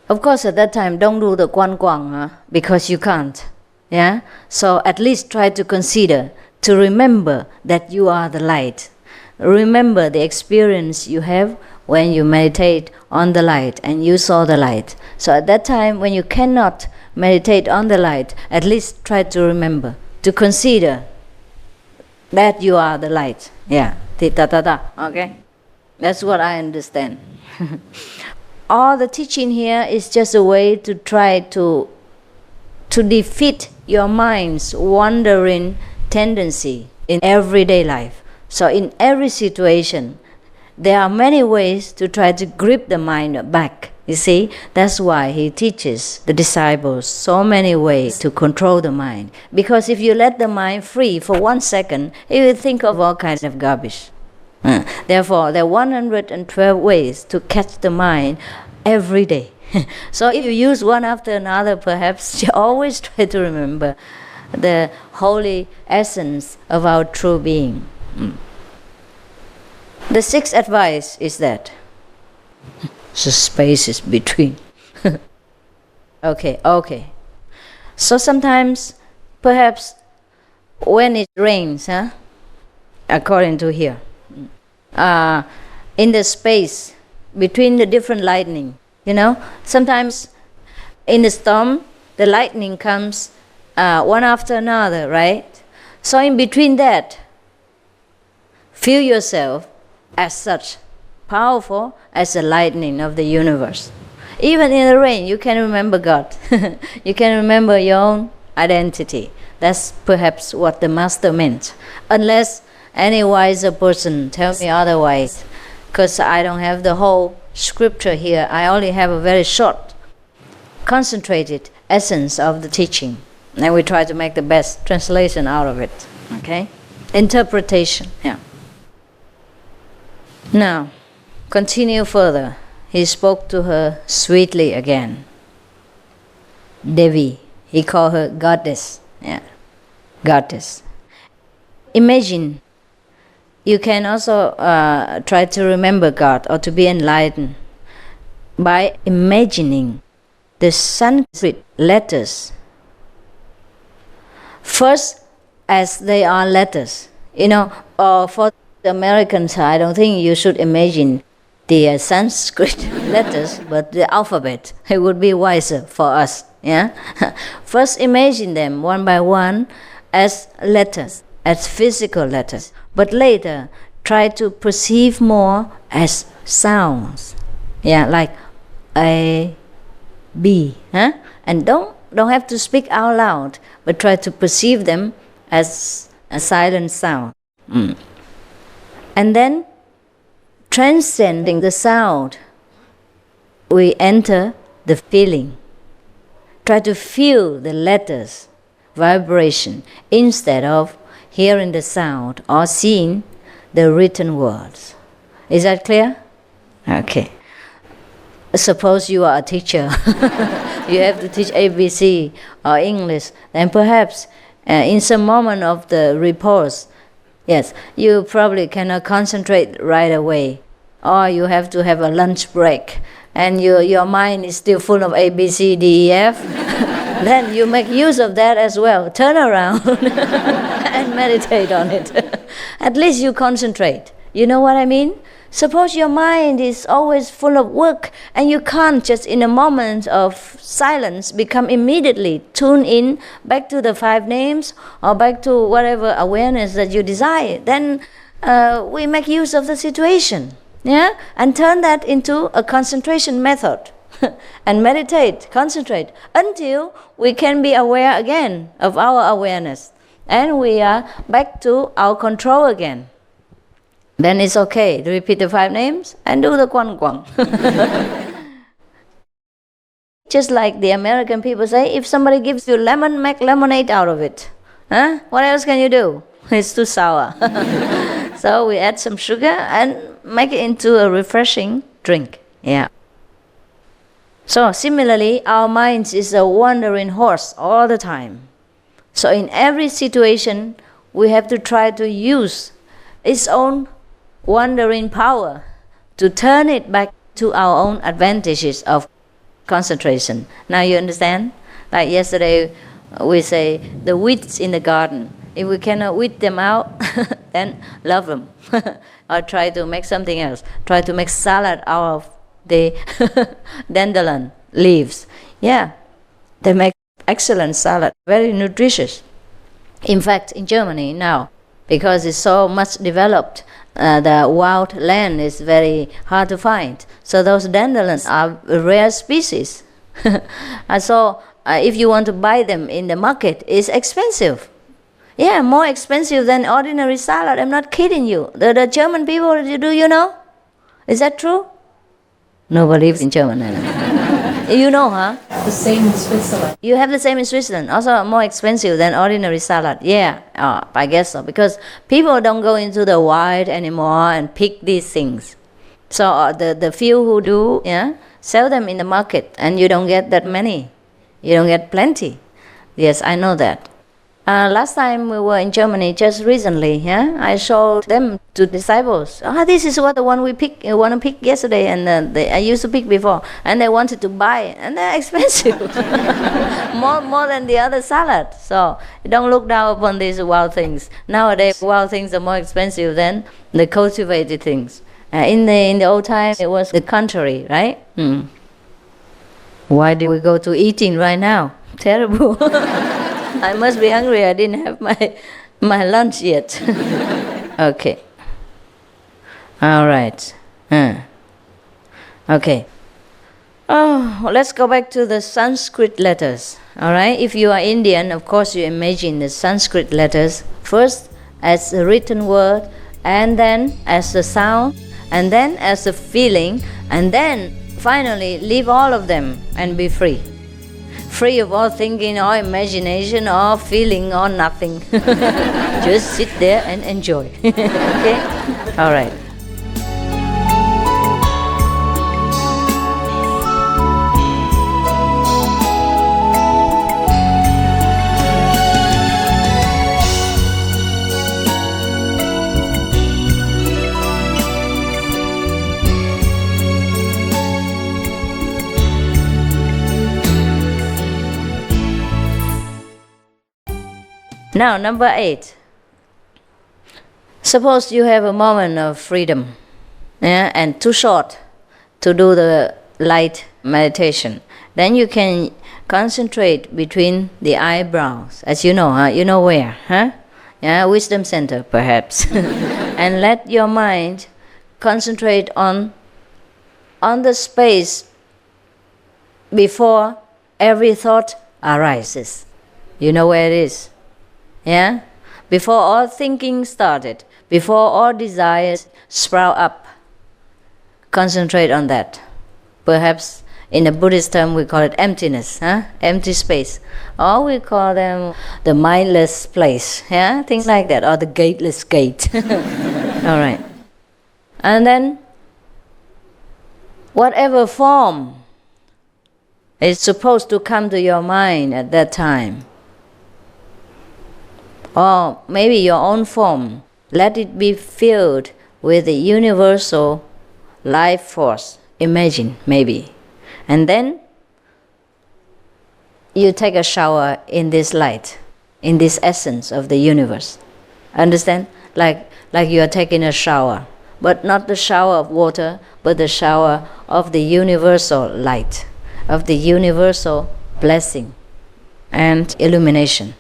Of course, at that time, don't do the guan, because you can't. Yeah? So at least try to consider, to remember that you are the light. Remember the experience you have when you meditate on the light and you saw the light. So at that time, when you cannot meditate on the light, at least try to remember, to consider that you are the light. Yeah. Okay? That's what I understand. All the teaching here is just a way to try to defeat your mind's wandering tendency in everyday life. So in every situation, there are many ways to try to grip the mind back. You see, that's why he teaches the disciples so many ways to control the mind. Because if you let the mind free for 1 second, it will think of all kinds of garbage. Therefore, there are 112 ways to catch the mind every day. So if you use one after another, perhaps you always try to remember the holy essence of our true being. The sixth advice is that the space is between. Okay. So sometimes, perhaps, when it rains, according to here, in the space between the different lightning, sometimes in the storm, the lightning comes one after another, right? So in between that, feel yourself as such powerful as the lightning of the universe. Even in the rain, you can remember God. You can remember your own identity. That's perhaps what the Master meant. Unless any wiser person tells me otherwise, because I don't have the whole scripture here. I only have a very short, concentrated essence of the teaching. And we try to make the best translation out of it. Okay? Interpretation. Yeah. Now, continue further. He spoke to her sweetly again. Devi. He called her goddess. Yeah. Goddess. Imagine. You can also try to remember God or to be enlightened by imagining the Sanskrit letters. First, as they are letters. For the Americans, I don't think you should imagine the Sanskrit letters, but the alphabet. It would be wiser for us. Yeah. First, imagine them one by one as letters, as physical letters. But later, try to perceive more as sounds. Yeah, like A, B. And don't have to speak out loud, but try to perceive them as a silent sound. And then, transcending the sound, we enter the feeling. Try to feel the letters, vibration, instead of hearing the sound or seeing the written words. Is that clear? Okay. Suppose you are a teacher. You have to teach ABC or English. Then perhaps in some moment of the repose, yes, you probably cannot concentrate right away. Or you have to have a lunch break. And your mind is still full of A, B, C, D, E, F. Then you make use of that as well. Turn around and meditate on it. At least you concentrate. You know what I mean? Suppose your mind is always full of work and you can't just in a moment of silence become immediately tuned in back to the 5 names or back to whatever awareness that you desire. Then we make use of the situation. Yeah, and turn that into a concentration method and meditate, concentrate until we can be aware again of our awareness and we are back to our control again. Then it's okay to repeat the 5 names and do the Kwang Kwang. Just like the American people say, if somebody gives you lemon, make lemonade out of it. What else can you do? It's too sour. So we add some sugar and make it into a refreshing drink. Yeah. So similarly, our minds is a wandering horse all the time. So in every situation, we have to try to use its own wandering power to turn it back to our own advantages of concentration. Now you understand? Like yesterday, we say the weeds in the garden. If we cannot weed them out, then love them. Or try to make something else. Try to make salad out of the dandelion leaves. Yeah, they make excellent salad, very nutritious. In fact, in Germany now, because it's so much developed, the wild land is very hard to find. So those dandelions are a rare species. And so if you want to buy them in the market, it's expensive. Yeah, more expensive than ordinary salad. I'm not kidding you. The German people, do you know? Is that true? Nobody lives in Germany. You know, huh? The same in Switzerland. You have the same in Switzerland. Also more expensive than ordinary salad. Yeah, I guess so. Because people don't go into the wild anymore and pick these things. So the few who do, sell them in the market. And you don't get that many. You don't get plenty. Yes, I know that. Last time we were in Germany, just recently, yeah, I showed them to disciples. This is what the one we want to pick yesterday, and I used to pick before, and they wanted to buy it, and they're expensive, more than the other salad. So don't look down upon these wild things. Nowadays, wild things are more expensive than the cultivated things. In the old time, it was the contrary, right? Why did we go to eating right now? Terrible. I must be hungry. I didn't have my lunch yet. Okay. All right. Okay. Oh, let's go back to the Sanskrit letters. All right. If you are Indian, of course, you imagine the Sanskrit letters first as a written word, and then as a sound, and then as a feeling, and then finally leave all of them and be free. Free of all thinking or imagination or feeling or nothing. Just sit there and enjoy. Okay? All right. Now, number 8. Suppose you have a moment of freedom, yeah, and too short to do the light meditation. Then you can concentrate between the eyebrows, as you know, you know where, huh? Yeah, wisdom center, perhaps. And let your mind concentrate on the space before every thought arises. You know where it is? Yeah? Before all thinking started, before all desires sprout up, concentrate on that. Perhaps in a Buddhist term we call it emptiness, huh? Empty space. Or we call them the mindless place, yeah? Things like that, or the gateless gate. All right. And then, whatever form is supposed to come to your mind at that time, or maybe your own form, let it be filled with the universal life force. Imagine, maybe. And then you take a shower in this light, in this essence of the universe. Understand? Like you are taking a shower, but not the shower of water, but the shower of the universal light, of the universal blessing and illumination.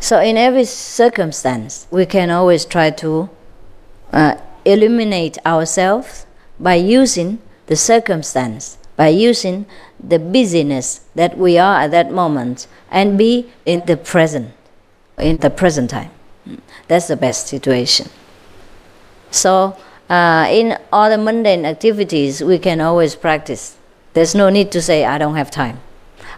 So in every circumstance, we can always try to illuminate ourselves by using the circumstance, by using the busyness that we are at that moment, and be in the present time. That's the best situation. So in all the mundane activities, we can always practice. There's no need to say, I don't have time,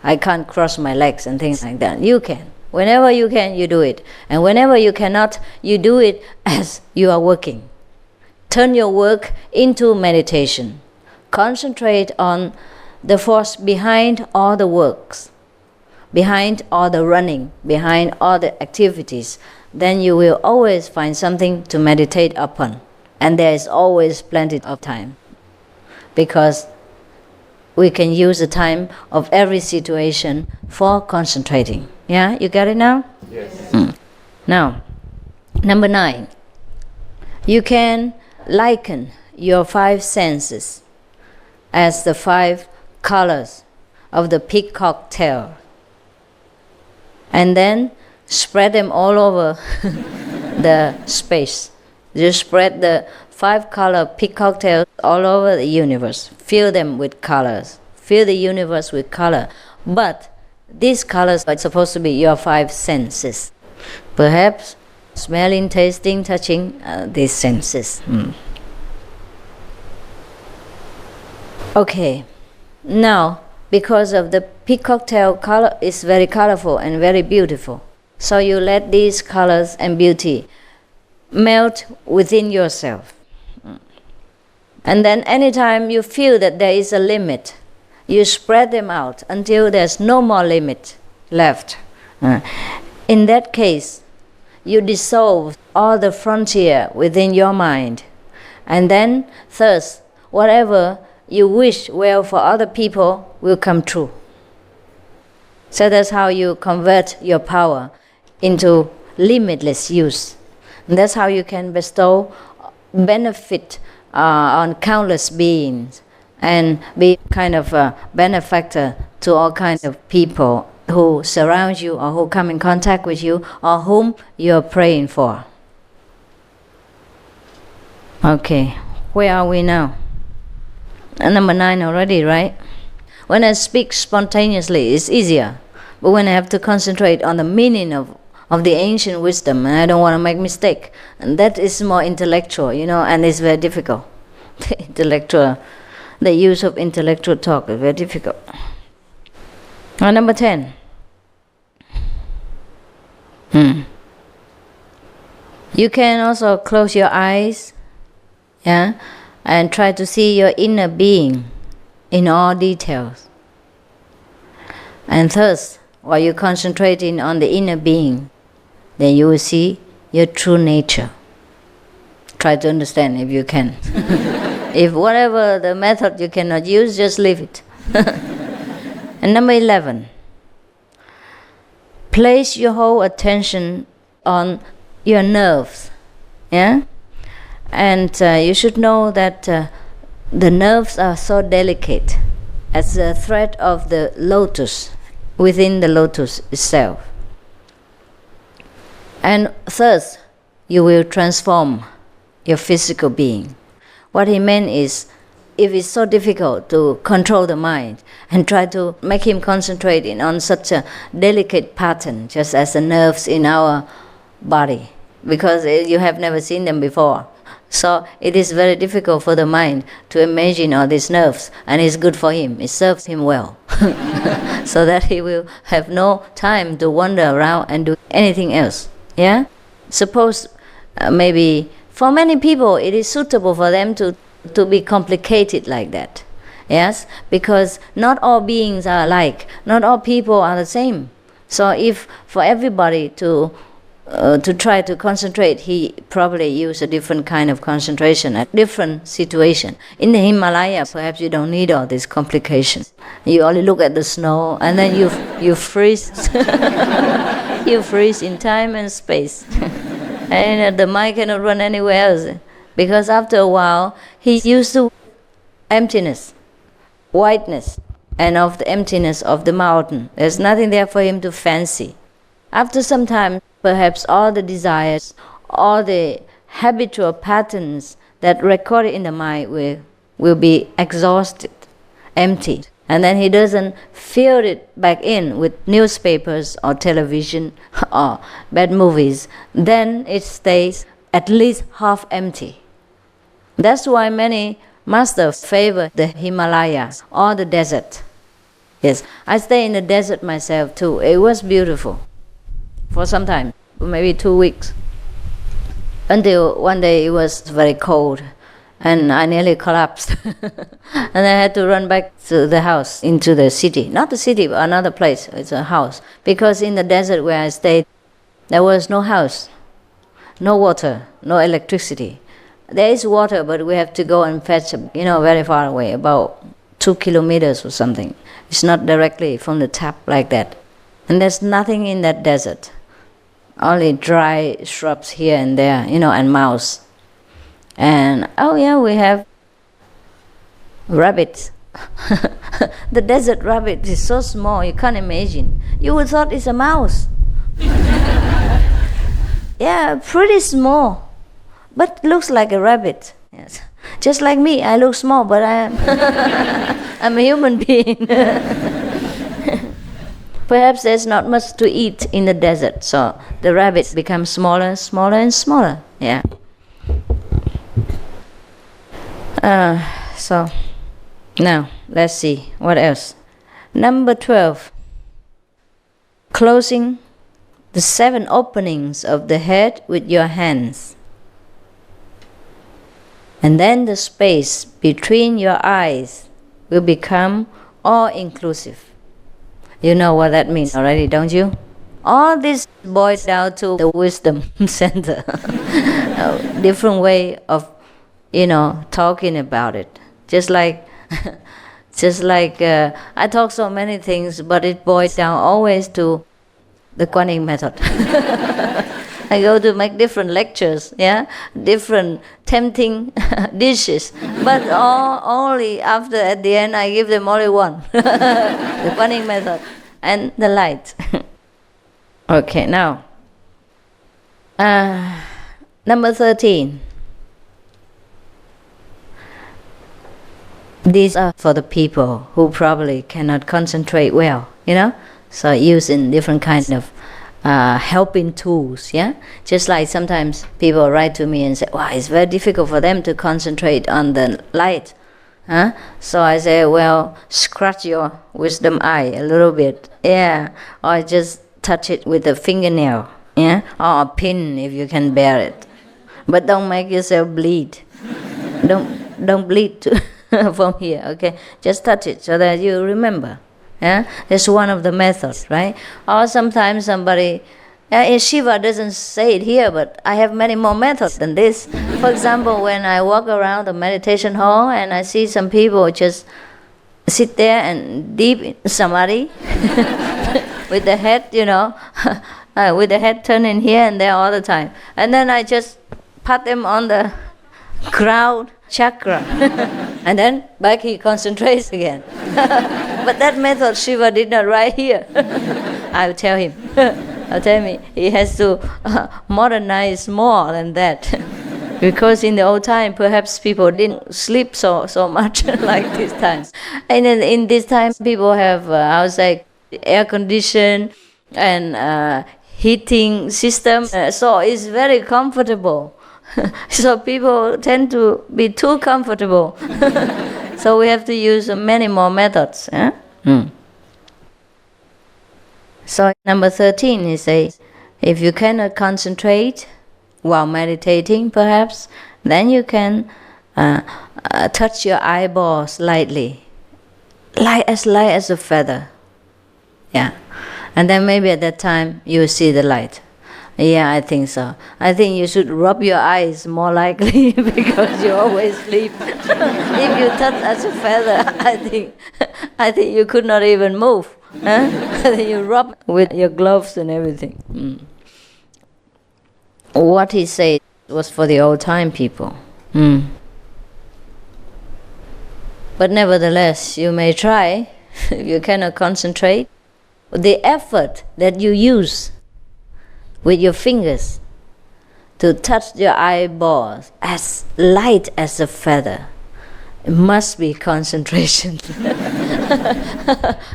I can't cross my legs and things like that. You can. Whenever you can, you do it. And whenever you cannot, you do it as you are working. Turn your work into meditation. Concentrate on the force behind all the works, behind all the running, behind all the activities. Then you will always find something to meditate upon. And there is always plenty of time. Because we can use the time of every situation for concentrating. Yeah, you got it now? Yes. Now, number 9. You can liken your 5 senses as the 5 colors of the peacock tail. And then spread them all over the space. Just spread the 5 color peacock tails all over the universe. Fill them with colors. Fill the universe with color. But these colors are supposed to be your 5 senses. Perhaps smelling, tasting, touching, these senses. Okay. Now, because of the peacock tail color is very colorful and very beautiful, so you let these colors and beauty melt within yourself. And then anytime you feel that there is a limit, you spread them out until there's no more limit left. In that case, you dissolve all the frontier within your mind, and then, thus, whatever you wish well for other people will come true. So that's how you convert your power into limitless use. And that's how you can bestow benefit on countless beings and be kind of a benefactor to all kinds of people who surround you or who come in contact with you or whom you're praying for. Okay, where are we now? Number 9 already, right? When I speak spontaneously, it's easier. But when I have to concentrate on the meaning of the ancient wisdom, and I don't want to make mistake, and that is more intellectual, and it's very difficult. The use of intellectual talk is very difficult. Number 10. You can also close your eyes, and try to see your inner being in all details. And thus, while you're concentrating on the inner being, then you will see your true nature. Try to understand if you can. If whatever the method you cannot use, just leave it. And number 11. Place your whole attention on your nerves. And you should know that the nerves are so delicate as the thread of the lotus within the lotus itself. And thus, you will transform your physical being. What he meant is, if it's so difficult to control the mind and try to make him concentrate on such a delicate pattern, just as the nerves in our body, because you have never seen them before. So it is very difficult for the mind to imagine all these nerves, and it's good for him. It serves him well, so that he will have no time to wander around and do anything else. Suppose maybe for many people it is suitable for them to be complicated like that. Yes, because not all beings are alike. Not all people are the same. So if for everybody to try to concentrate, he probably use a different kind of concentration, a different situation. In the Himalaya, perhaps you don't need all these complications. You only look at the snow, and then you freeze. You freeze in time and space. And the mind cannot run anywhere else, because after a while, he's used to emptiness, whiteness, and of the emptiness of the mountain. There's nothing there for him to fancy. After some time, perhaps all the desires, all the habitual patterns that recorded in the mind will be exhausted, empty. And then he doesn't fill it back in with newspapers or television or bad movies. Then it stays at least half empty. That's why many masters favor the Himalayas or the desert. Yes, I stay in the desert myself too. It was beautiful for some time, maybe 2 weeks. Until one day it was very cold and I nearly collapsed. And I had to run back to the house, into the city. Not the city, but another place. It's a house. Because in the desert where I stayed, there was no house, no water, no electricity. There is water, but we have to go and fetch, very far away, about 2 kilometers or something. It's not directly from the tap like that. And there's nothing in that desert. Only dry shrubs here and there, and mouse. And, we have rabbits. The desert rabbit is so small, you can't imagine. You would thought it's a mouse. Yeah, pretty small, but looks like a rabbit. Yes. Just like me, I look small, but I'm a human being. Perhaps there's not much to eat in the desert, so the rabbits become smaller, smaller, and smaller. Yeah. So now let's see what else. Number 12. Closing the 7 openings of the head with your hands. And then the space between your eyes will become all-inclusive. You know what that means already, don't you? All this boils down to the wisdom center. Different way of, talking about it. Just like I talk so many things, but it boils down always to the Guanyin method. I go to make different lectures, different tempting dishes, but only after at the end I give them only one, the Guanyin method and the light. Okay, now number 13. These are for the people who probably cannot concentrate well, so using different kinds of helping tools, Just like sometimes people write to me and say, wow, it's very difficult for them to concentrate on the light. So I say, well, scratch your wisdom eye a little bit, or just touch it with a fingernail, or a pin if you can bear it. But don't make yourself bleed. Don't bleed from here, okay? Just touch it so that you remember. That's one of the methods, right? Or sometimes somebody, Shiva doesn't say it here, but I have many more methods than this. For example, when I walk around the meditation hall and I see some people just sit there and deep in samadhi with the head, with the head turning here and there all the time. And then I just pat them on the crown chakra. And then back he concentrates again. But that method Shiva did not write here. I'll tell him. He has to modernize more than that. Because in the old time, perhaps people didn't sleep so much like these times. And in this time, people have, air condition and heating system. So it's very comfortable. So people tend to be too comfortable. So we have to use many more methods. So number 13 is if you cannot concentrate while meditating, perhaps, then you can touch your eyeballs lightly, light as a feather. And then maybe at that time you will see the light. I think so. I think you should rub your eyes more likely because you always sleep. If you touch as a feather, I think you could not even move. You rub with your gloves and everything. What he said was for the old time people. But nevertheless, you may try, if you cannot concentrate, the effort that you use with your fingers to touch your eyeballs as light as a feather. It must be concentration.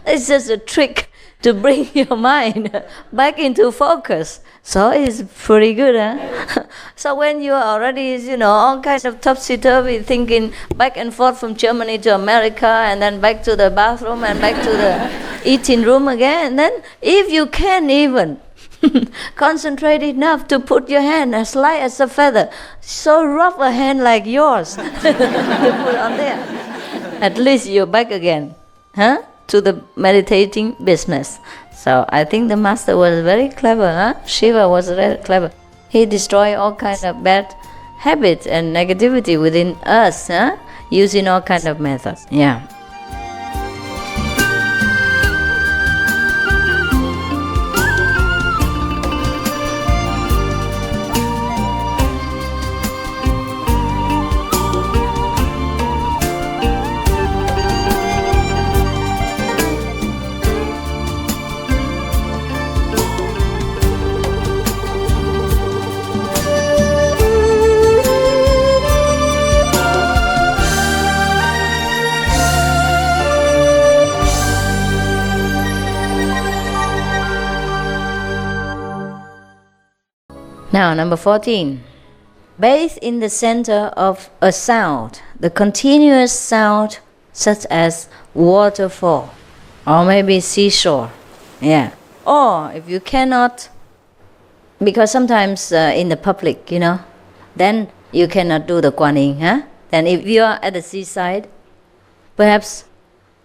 It's just a trick to bring your mind back into focus. So it's pretty good, So when you are already, all kinds of topsy-turvy thinking back and forth from Germany to America and then back to the bathroom and back to the eating room again, then if you can even concentrate enough to put your hand as light as a feather, so rub a hand like yours to put on there. At least you're back again, to the meditating business. So I think the master was very clever, Shiva was very clever. He destroyed all kinds of bad habits and negativity within us, using all kinds of methods. Now, number 14. Bathe in the center of a sound, the continuous sound such as waterfall or maybe seashore. Or if you cannot, because sometimes in the public, then you cannot do the Guanyin. Then if you are at the seaside, perhaps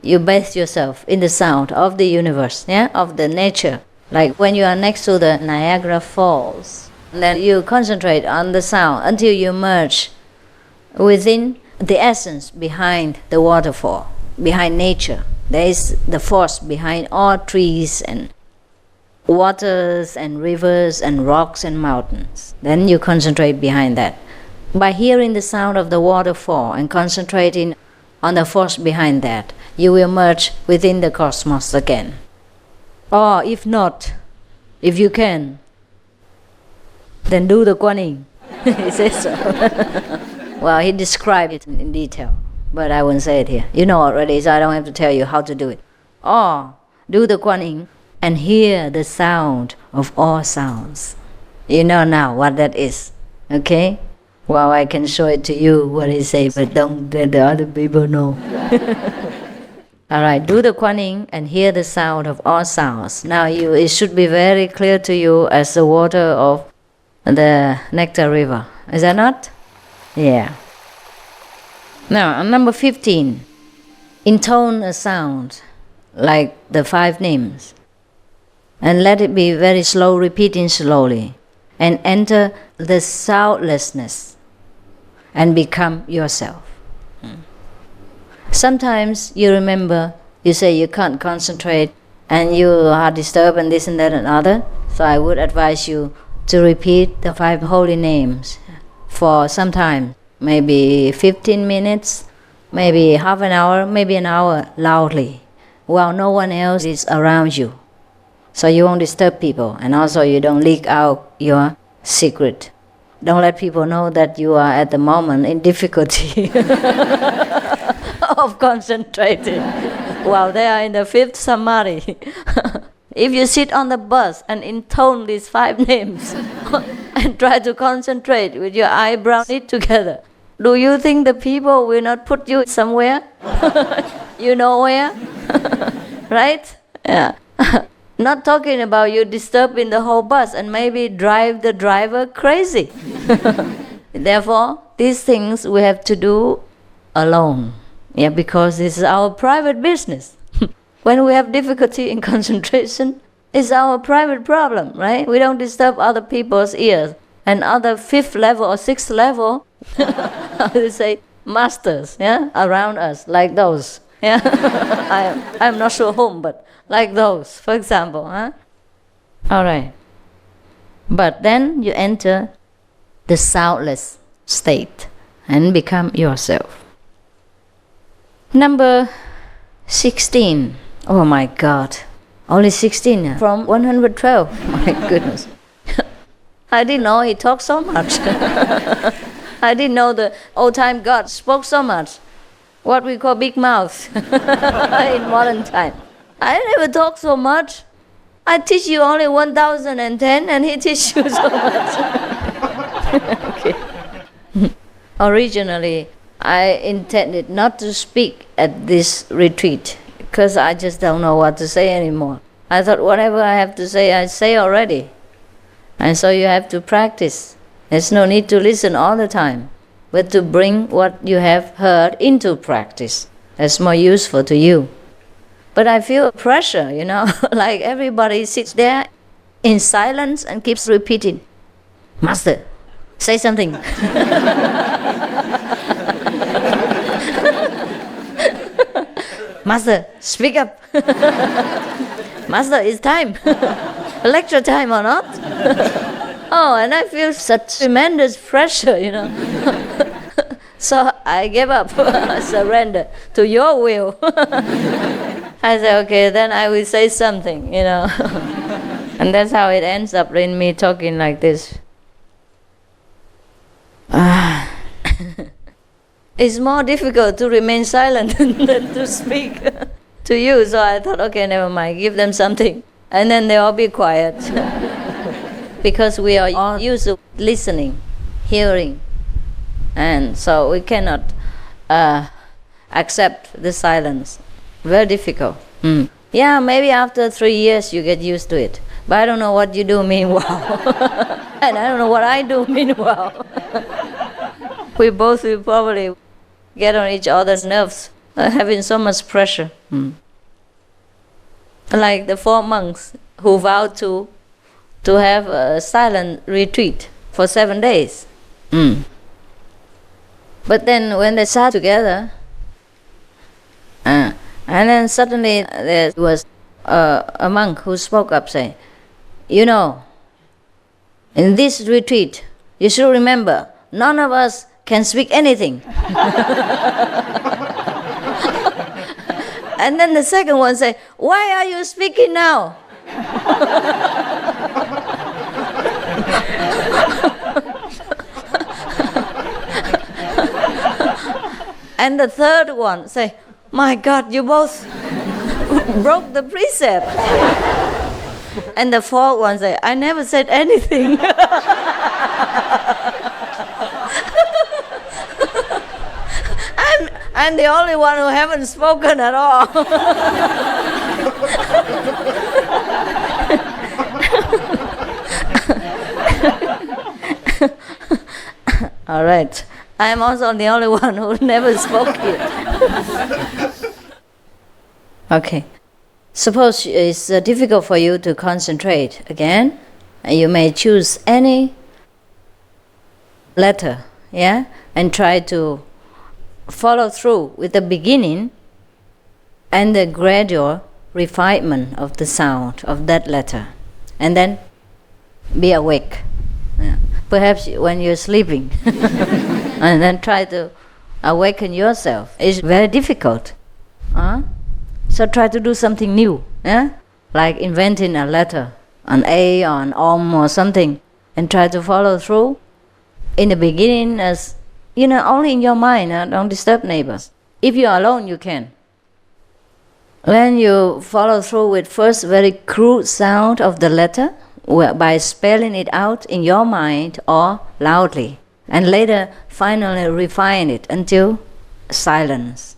you bathe yourself in the sound of the universe, of the nature Like when you are next to the Niagara Falls, then you concentrate on the sound until you merge within the essence behind the waterfall, behind nature. There is the force behind all trees and waters and rivers and rocks and mountains. Then you concentrate behind that. By hearing the sound of the waterfall and concentrating on the force behind that, you will merge within the cosmos again. Or if not, if you can, then do the Guanyin. He says so. Well, he described it in detail, but I won't say it here. You know already, so I don't have to tell you how to do it. Or do the Guanyin and hear the sound of all sounds. You know now what that is, okay? Well, I can show it to you what he says, but don't let the other people know. All right, do the Guanyin and hear the sound of all sounds. Now it should be very clear to you as the water of the Nectar River. Is that not? Yeah. Now, number 15. Intone a sound like the 5 names. And let it be very slow, repeating slowly. And enter the soundlessness and become yourself. Sometimes you remember, you say you can't concentrate and you are disturbed and this and that and other. So I would advise you to repeat the 5 holy names for some time, maybe 15 minutes, maybe half an hour, maybe an hour loudly, while no one else is around you. So you won't disturb people, and also you don't leak out your secret. Don't let people know that you are at the moment in difficulty of concentrating while they are in the 5th samadhi. If you sit on the bus and intone these 5 names and try to concentrate with your eyebrows knit together, do you think the people will not put you somewhere? You know where? Right? Yeah. Not talking about you disturbing the whole bus and maybe drive the driver crazy. Therefore, these things we have to do alone. Yeah, because this is our private business. When we have difficulty in concentration, it's our private problem, right? We don't disturb other people's ears. And other 5th level or 6th level, how do you say, masters, yeah, around us, like those. Yeah, I'm not sure whom, but like those, for example. Huh? All right. But then you enter the soundless state and become yourself. Number 16. Oh my God. Only 16 from 112. My goodness. I didn't know he talked so much. I didn't know the old-time God spoke so much. What we call big mouth in modern time. I never talk so much. I teach you only 1010 and he teach you so much. Okay. Originally, I intended not to speak at this retreat because I just don't know what to say anymore. I thought whatever I have to say, I say already. And so you have to practice. There's no need to listen all the time, but to bring what you have heard into practice. That's more useful to you. But I feel pressure, you know, like everybody sits there in silence and keeps repeating, Master, say something. Master, speak up. Master, it's time. Lecture time or not? Oh, and I feel such tremendous pressure, you know. So I gave up. I surrender to your will. I said, okay, then I will say something, you know. And that's how it ends up in me talking like this. It's more difficult to remain silent than to speak to you. So I thought, okay, never mind, give them something. And then they all be quiet. Because we are all used to listening, hearing. And so we cannot accept the silence. Very difficult. Yeah, maybe after 3 years you get used to it. But I don't know what you do meanwhile. And I don't know what I do meanwhile. We both will probably get on each other's nerves, having so much pressure. Like the 4 monks who vowed to have a silent retreat for 7 days. But then when they sat together, and then suddenly there was a monk who spoke up saying, you know, in this retreat, you should remember, none of us can speak anything. And then the second one said, why are you speaking now? And the third one say, my God, you both broke the precept. And the fourth one say, I never said anything. I'm the only one who haven't spoken at all. All right. I'm also the only one who never spoke yet. Okay. Suppose it's difficult for you to concentrate again. You may choose any letter, yeah, and try to follow through with the beginning and the gradual refinement of the sound of that letter, and then be awake. Yeah. Perhaps when you're sleeping, and then try to awaken yourself. It's very difficult. So try to do something new, like inventing a letter, an A or an Om or something, and try to follow through. In the beginning, as only in your mind, don't disturb neighbors. If you're alone, you can. When you follow through with first very crude sound of the letter, by spelling it out in your mind or loudly, and later finally refine it until silence.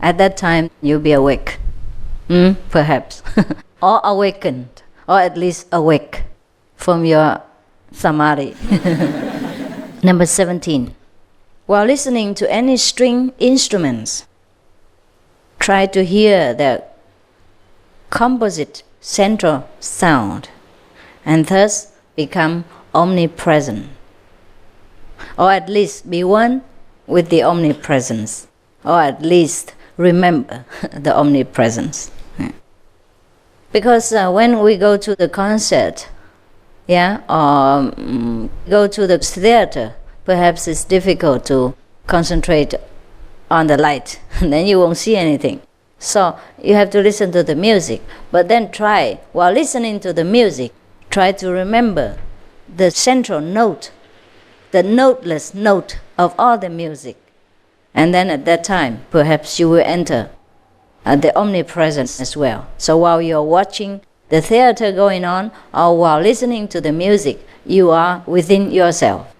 At that time, you'll be awake, perhaps, or awakened, or at least awake from your samadhi. Number 17. While listening to any string instruments, try to hear the composite central sound, and thus become omnipresent, or at least be one with the omnipresence, or at least remember the omnipresence. Because when we go to the concert, or go to the theater, perhaps it's difficult to concentrate on the light, then you won't see anything. So you have to listen to the music, but then try, while listening to the music, try to remember the central note, the noteless note of all the music. And then at that time, perhaps you will enter the omnipresence as well. So while you're watching the theater going on, or while listening to the music, you are within yourself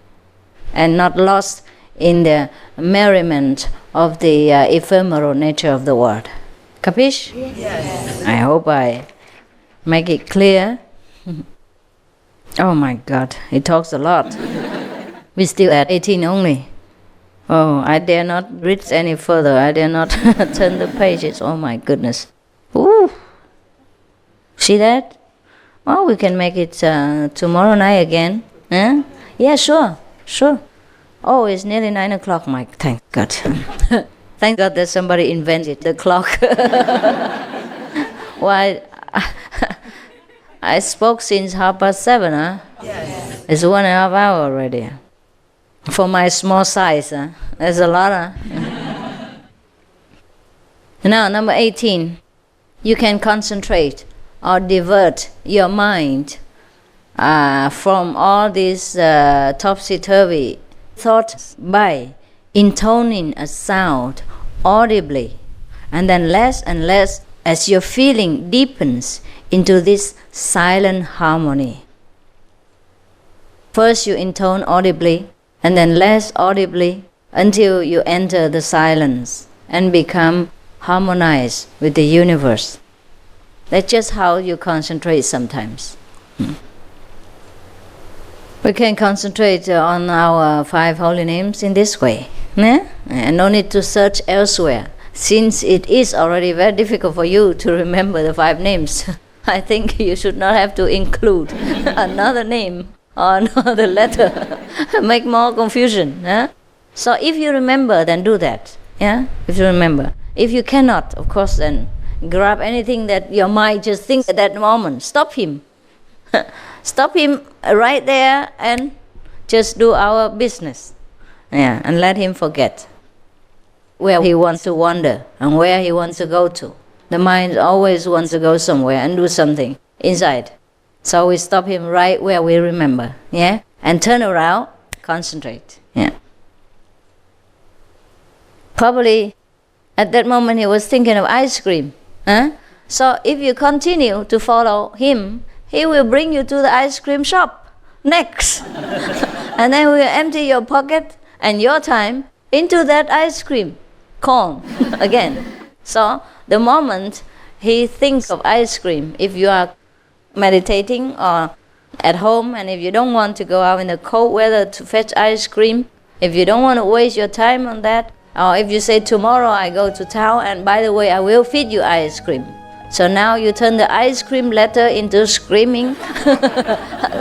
and not lost in the merriment of the ephemeral nature of the world. Capish? Yes. I hope I make it clear. Oh my God, he talks a lot. We're still at 18 only. Oh, I dare not read any further. I dare not turn the pages. Oh my goodness. Ooh. See that? Oh, we can make it tomorrow night again. Huh? Yeah, sure. Oh, it's nearly 9 o'clock, Mike. Thank God. Thank God that somebody invented the clock. Why? I spoke since 7:30, huh? Yes. It's 1.5 hours already. For my small size, huh? That's a lot, huh? Now, number 18. You can concentrate or divert your mind from all these topsy-turvy thoughts by intoning a sound audibly, and then less and less as your feeling deepens into this silent harmony. First you intone audibly, and then less audibly, until you enter the silence and become harmonized with the universe. That's just how you concentrate sometimes. We can concentrate on our 5 holy names in this way. And no need to search elsewhere, since it is already very difficult for you to remember the 5 names. I think you should not have to include another name or another letter. Make more confusion. Huh? So if you remember, then do that. Yeah, if you remember. If you cannot, of course, then grab anything that your mind just thinks at that moment. Stop him. Stop him right there and just do our business. Yeah, and let him forget where he wants to wander and where he wants to go to. The mind always wants to go somewhere and do something inside. So we stop him right where we remember. Yeah, and turn around, concentrate. Yeah. Probably at that moment he was thinking of ice cream. Huh? So if you continue to follow him, he will bring you to the ice cream shop next. And then will empty your pocket and your time into that ice cream cone again. So the moment he thinks of ice cream, if you are meditating or at home and if you don't want to go out in the cold weather to fetch ice cream, if you don't want to waste your time on that, or if you say tomorrow I go to town and by the way I will feed you ice cream. So now you turn the ice cream letter into screaming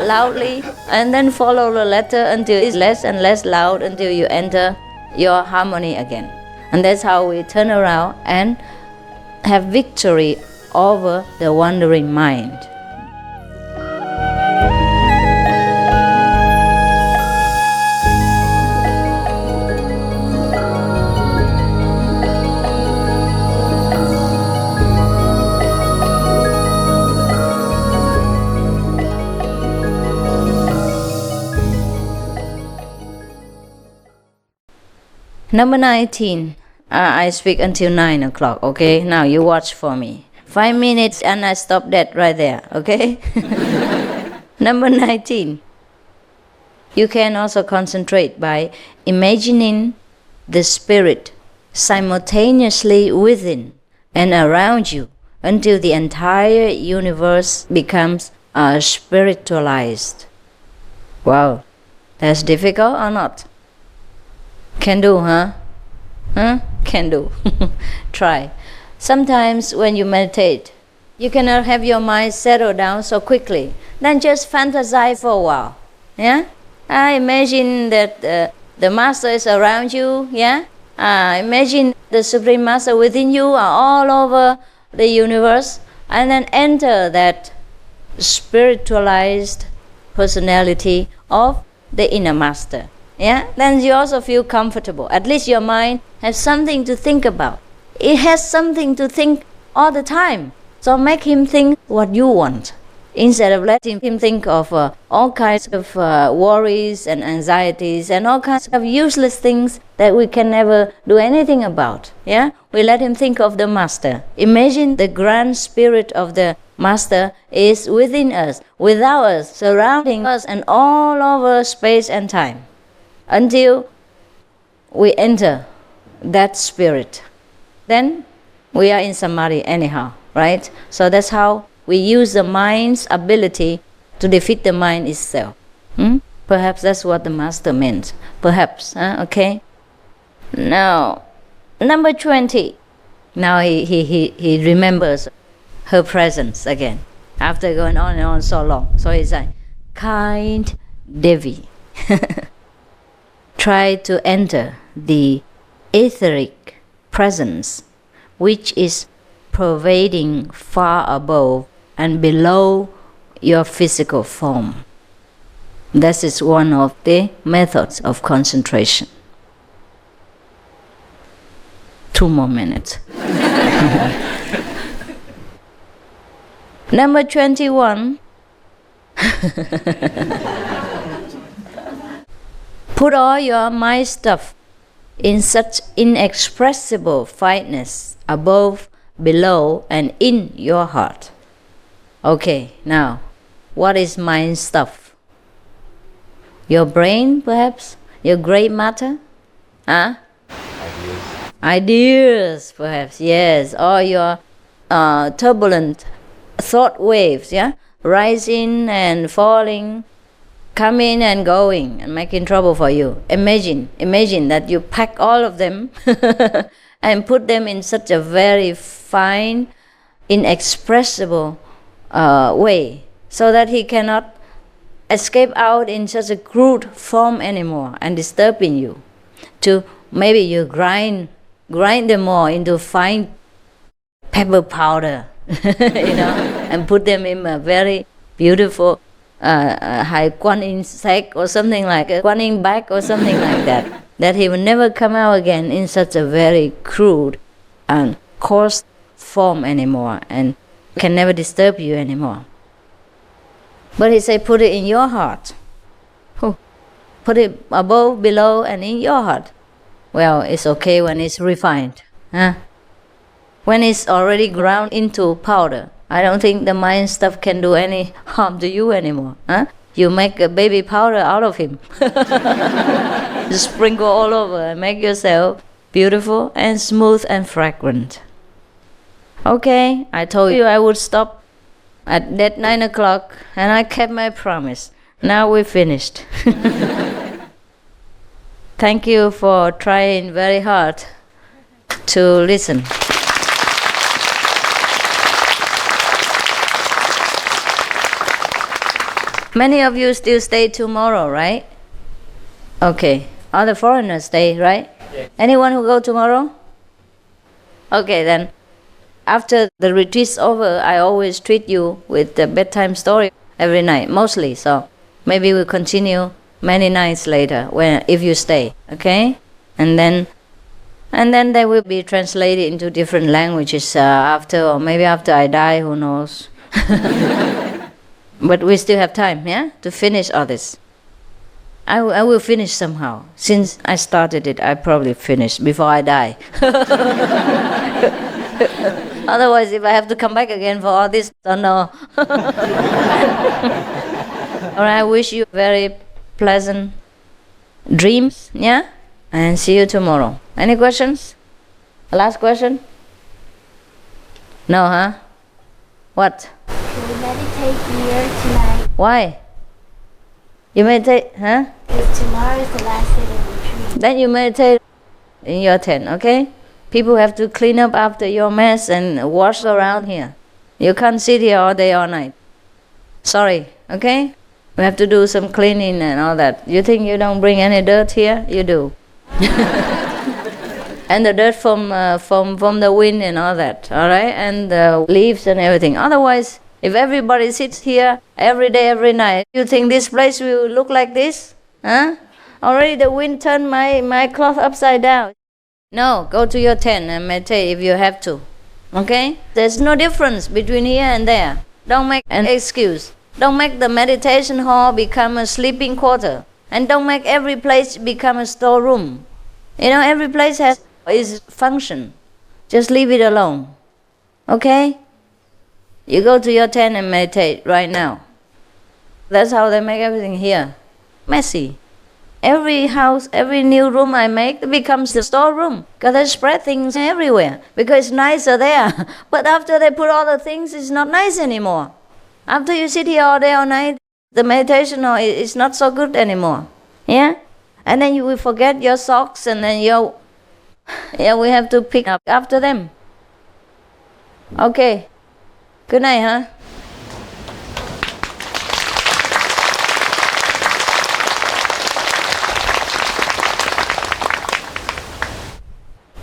loudly and then follow the letter until it's less and less loud until you enter your harmony again. And that's how we turn around and have victory over the wandering mind. Number 19. I speak until 9 o'clock, okay? Now you watch for me. 5 minutes and I stop that right there, okay? Number 19. You can also concentrate by imagining the spirit simultaneously within and around you until the entire universe becomes spiritualized. Wow, that's difficult or not? Can do, huh? Huh? Can do. Try. Sometimes when you meditate, you cannot have your mind settle down so quickly. Then just fantasize for a while. Yeah? Imagine that the Master is around you. Yeah? Imagine the Supreme Master within you are all over the universe. And then enter that spiritualized personality of the inner Master. Yeah, then you also feel comfortable. At least your mind has something to think about. It has something to think all the time. So make him think what you want, instead of letting him think of all kinds of worries and anxieties and all kinds of useless things that we can never do anything about. Yeah, we let him think of the Master. Imagine the grand spirit of the Master is within us, without us, surrounding us, and all over space and time. Until we enter that spirit. Then we are in samadhi anyhow, right? So that's how we use the mind's ability to defeat the mind itself. Perhaps that's what the Master meant. Perhaps, okay? Now, number 20. Now he remembers her presence again. After going on and on so long. So he's like, kind Devi. Try to enter the etheric presence which is pervading far above and below your physical form. This is one of the methods of concentration. 2 more minutes. Number 21. Put all your mind stuff in such inexpressible fineness above, below, and in your heart. Okay, now, what is mind stuff? Your brain, perhaps? Your grey matter? Huh? Ideas, perhaps, yes. Or your turbulent thought waves, yeah? Rising and falling, coming and going and making trouble for you. Imagine that you pack all of them and put them in such a very fine, inexpressible way, so that he cannot escape out in such a crude form anymore and disturbing you. To maybe you grind them more into fine pepper powder, and put them in a very beautiful high guanyin sack or something like a guanyin bag or something like that. That he will never come out again in such a very crude and coarse form anymore, and can never disturb you anymore. But he said, put it in your heart. Put it above, below, and in your heart. Well, it's okay when it's refined. When it's already ground into powder, I don't think the mind stuff can do any harm to you anymore. You make a baby powder out of him. Just sprinkle all over and make yourself beautiful and smooth and fragrant. Okay, I told you I would stop at that 9 o'clock, and I kept my promise. Now we're finished. Thank you for trying very hard to listen. Many of you still stay tomorrow, right? Okay. All the foreigners stay, right? Yes. Anyone who go tomorrow? Okay, then. After the retreat's over, I always treat you with the bedtime story every night, mostly. So maybe we'll continue many nights later, if you stay, okay? And then they will be translated into different languages maybe after I die, who knows? But we still have time, to finish all this. I will finish somehow. Since I started it, I probably finish before I die. Otherwise, if I have to come back again for all this, don't know. All right, I wish you very pleasant dreams, and see you tomorrow. Any questions? Last question? No, What? Can we meditate here tonight? Why? You meditate, Because tomorrow is the last day of the retreat. Then you meditate in your tent, okay? People have to clean up after your mess and wash around here. You can't sit here all day, all night. Sorry, okay? We have to do some cleaning and all that. You think you don't bring any dirt here? You do. And the dirt from the wind and all that, all right? And the leaves and everything. Otherwise, if everybody sits here every day, every night, you think this place will look like this? Already the wind turned my cloth upside down. No, go to your tent and meditate if you have to. Okay? There's no difference between here and there. Don't make an excuse. Don't make the meditation hall become a sleeping quarter. And don't make every place become a storeroom. Every place has its function. Just leave it alone. Okay? You go to your tent and meditate right now. That's how they make everything here. Messy. Every house, every new room I make becomes the storeroom. Because they spread things everywhere. Because it's nicer there. But after they put all the things, it's not nice anymore. After you sit here all day, all night, the meditation is not so good anymore. Yeah? And then you will forget your socks, and then we have to pick up after them. Okay. Good night,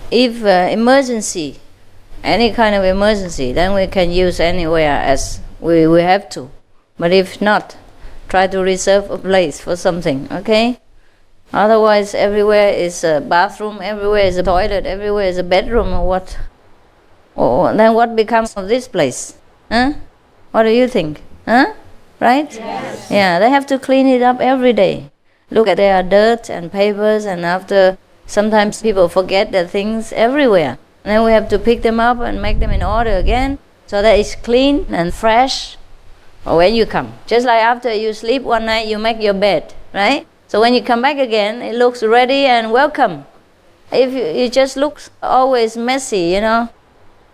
If emergency, any kind of emergency, then we can use anywhere as we have to. But if not, try to reserve a place for something, okay? Otherwise, everywhere is a bathroom, everywhere is a toilet, everywhere is a bedroom, or what? Then what becomes of this place? What do you think? Right? Yes. Yeah, they have to clean it up every day. Look at there are dirt and papers, and after sometimes people forget their things everywhere. And then we have to pick them up and make them in order again, so that it's clean and fresh when you come. Just like after you sleep one night, you make your bed, right? So when you come back again, it looks ready and welcome. If it just looks always messy,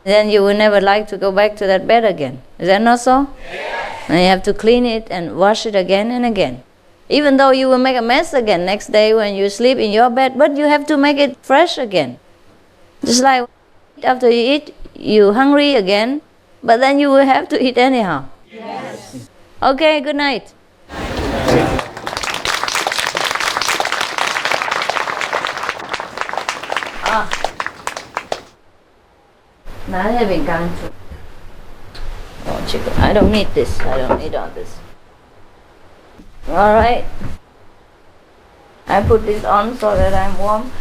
then you will never like to go back to that bed again. Is that not so? Yes. And you have to clean it and wash it again and again. Even though you will make a mess again next day when you sleep in your bed, but you have to make it fresh again. Just like after you eat, you're hungry again, but then you will have to eat anyhow. Okay, good night. Not having gone to. Oh, chicken. I don't need this. I don't need all this. All right. I put this on so that I'm warm.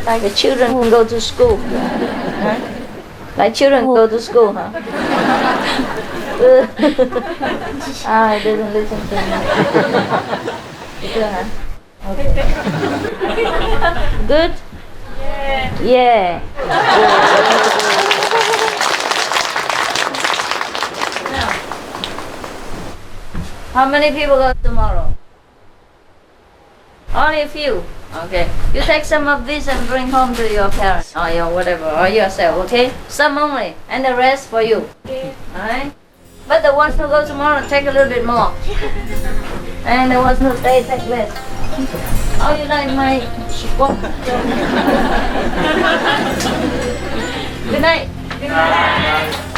Like the children who go to school. Huh? Like children who go to school, huh? I didn't listen to me. Good, huh? Okay. Good? Yeah. How many people go tomorrow? Only a few. Okay. You take some of this and bring home to your parents or your whatever or yourself. Okay. Some only, and the rest for you. Okay. Alright. But the ones who go tomorrow take a little bit more, and the ones who stay take less. Oh, you like my walk? Good night. Good night.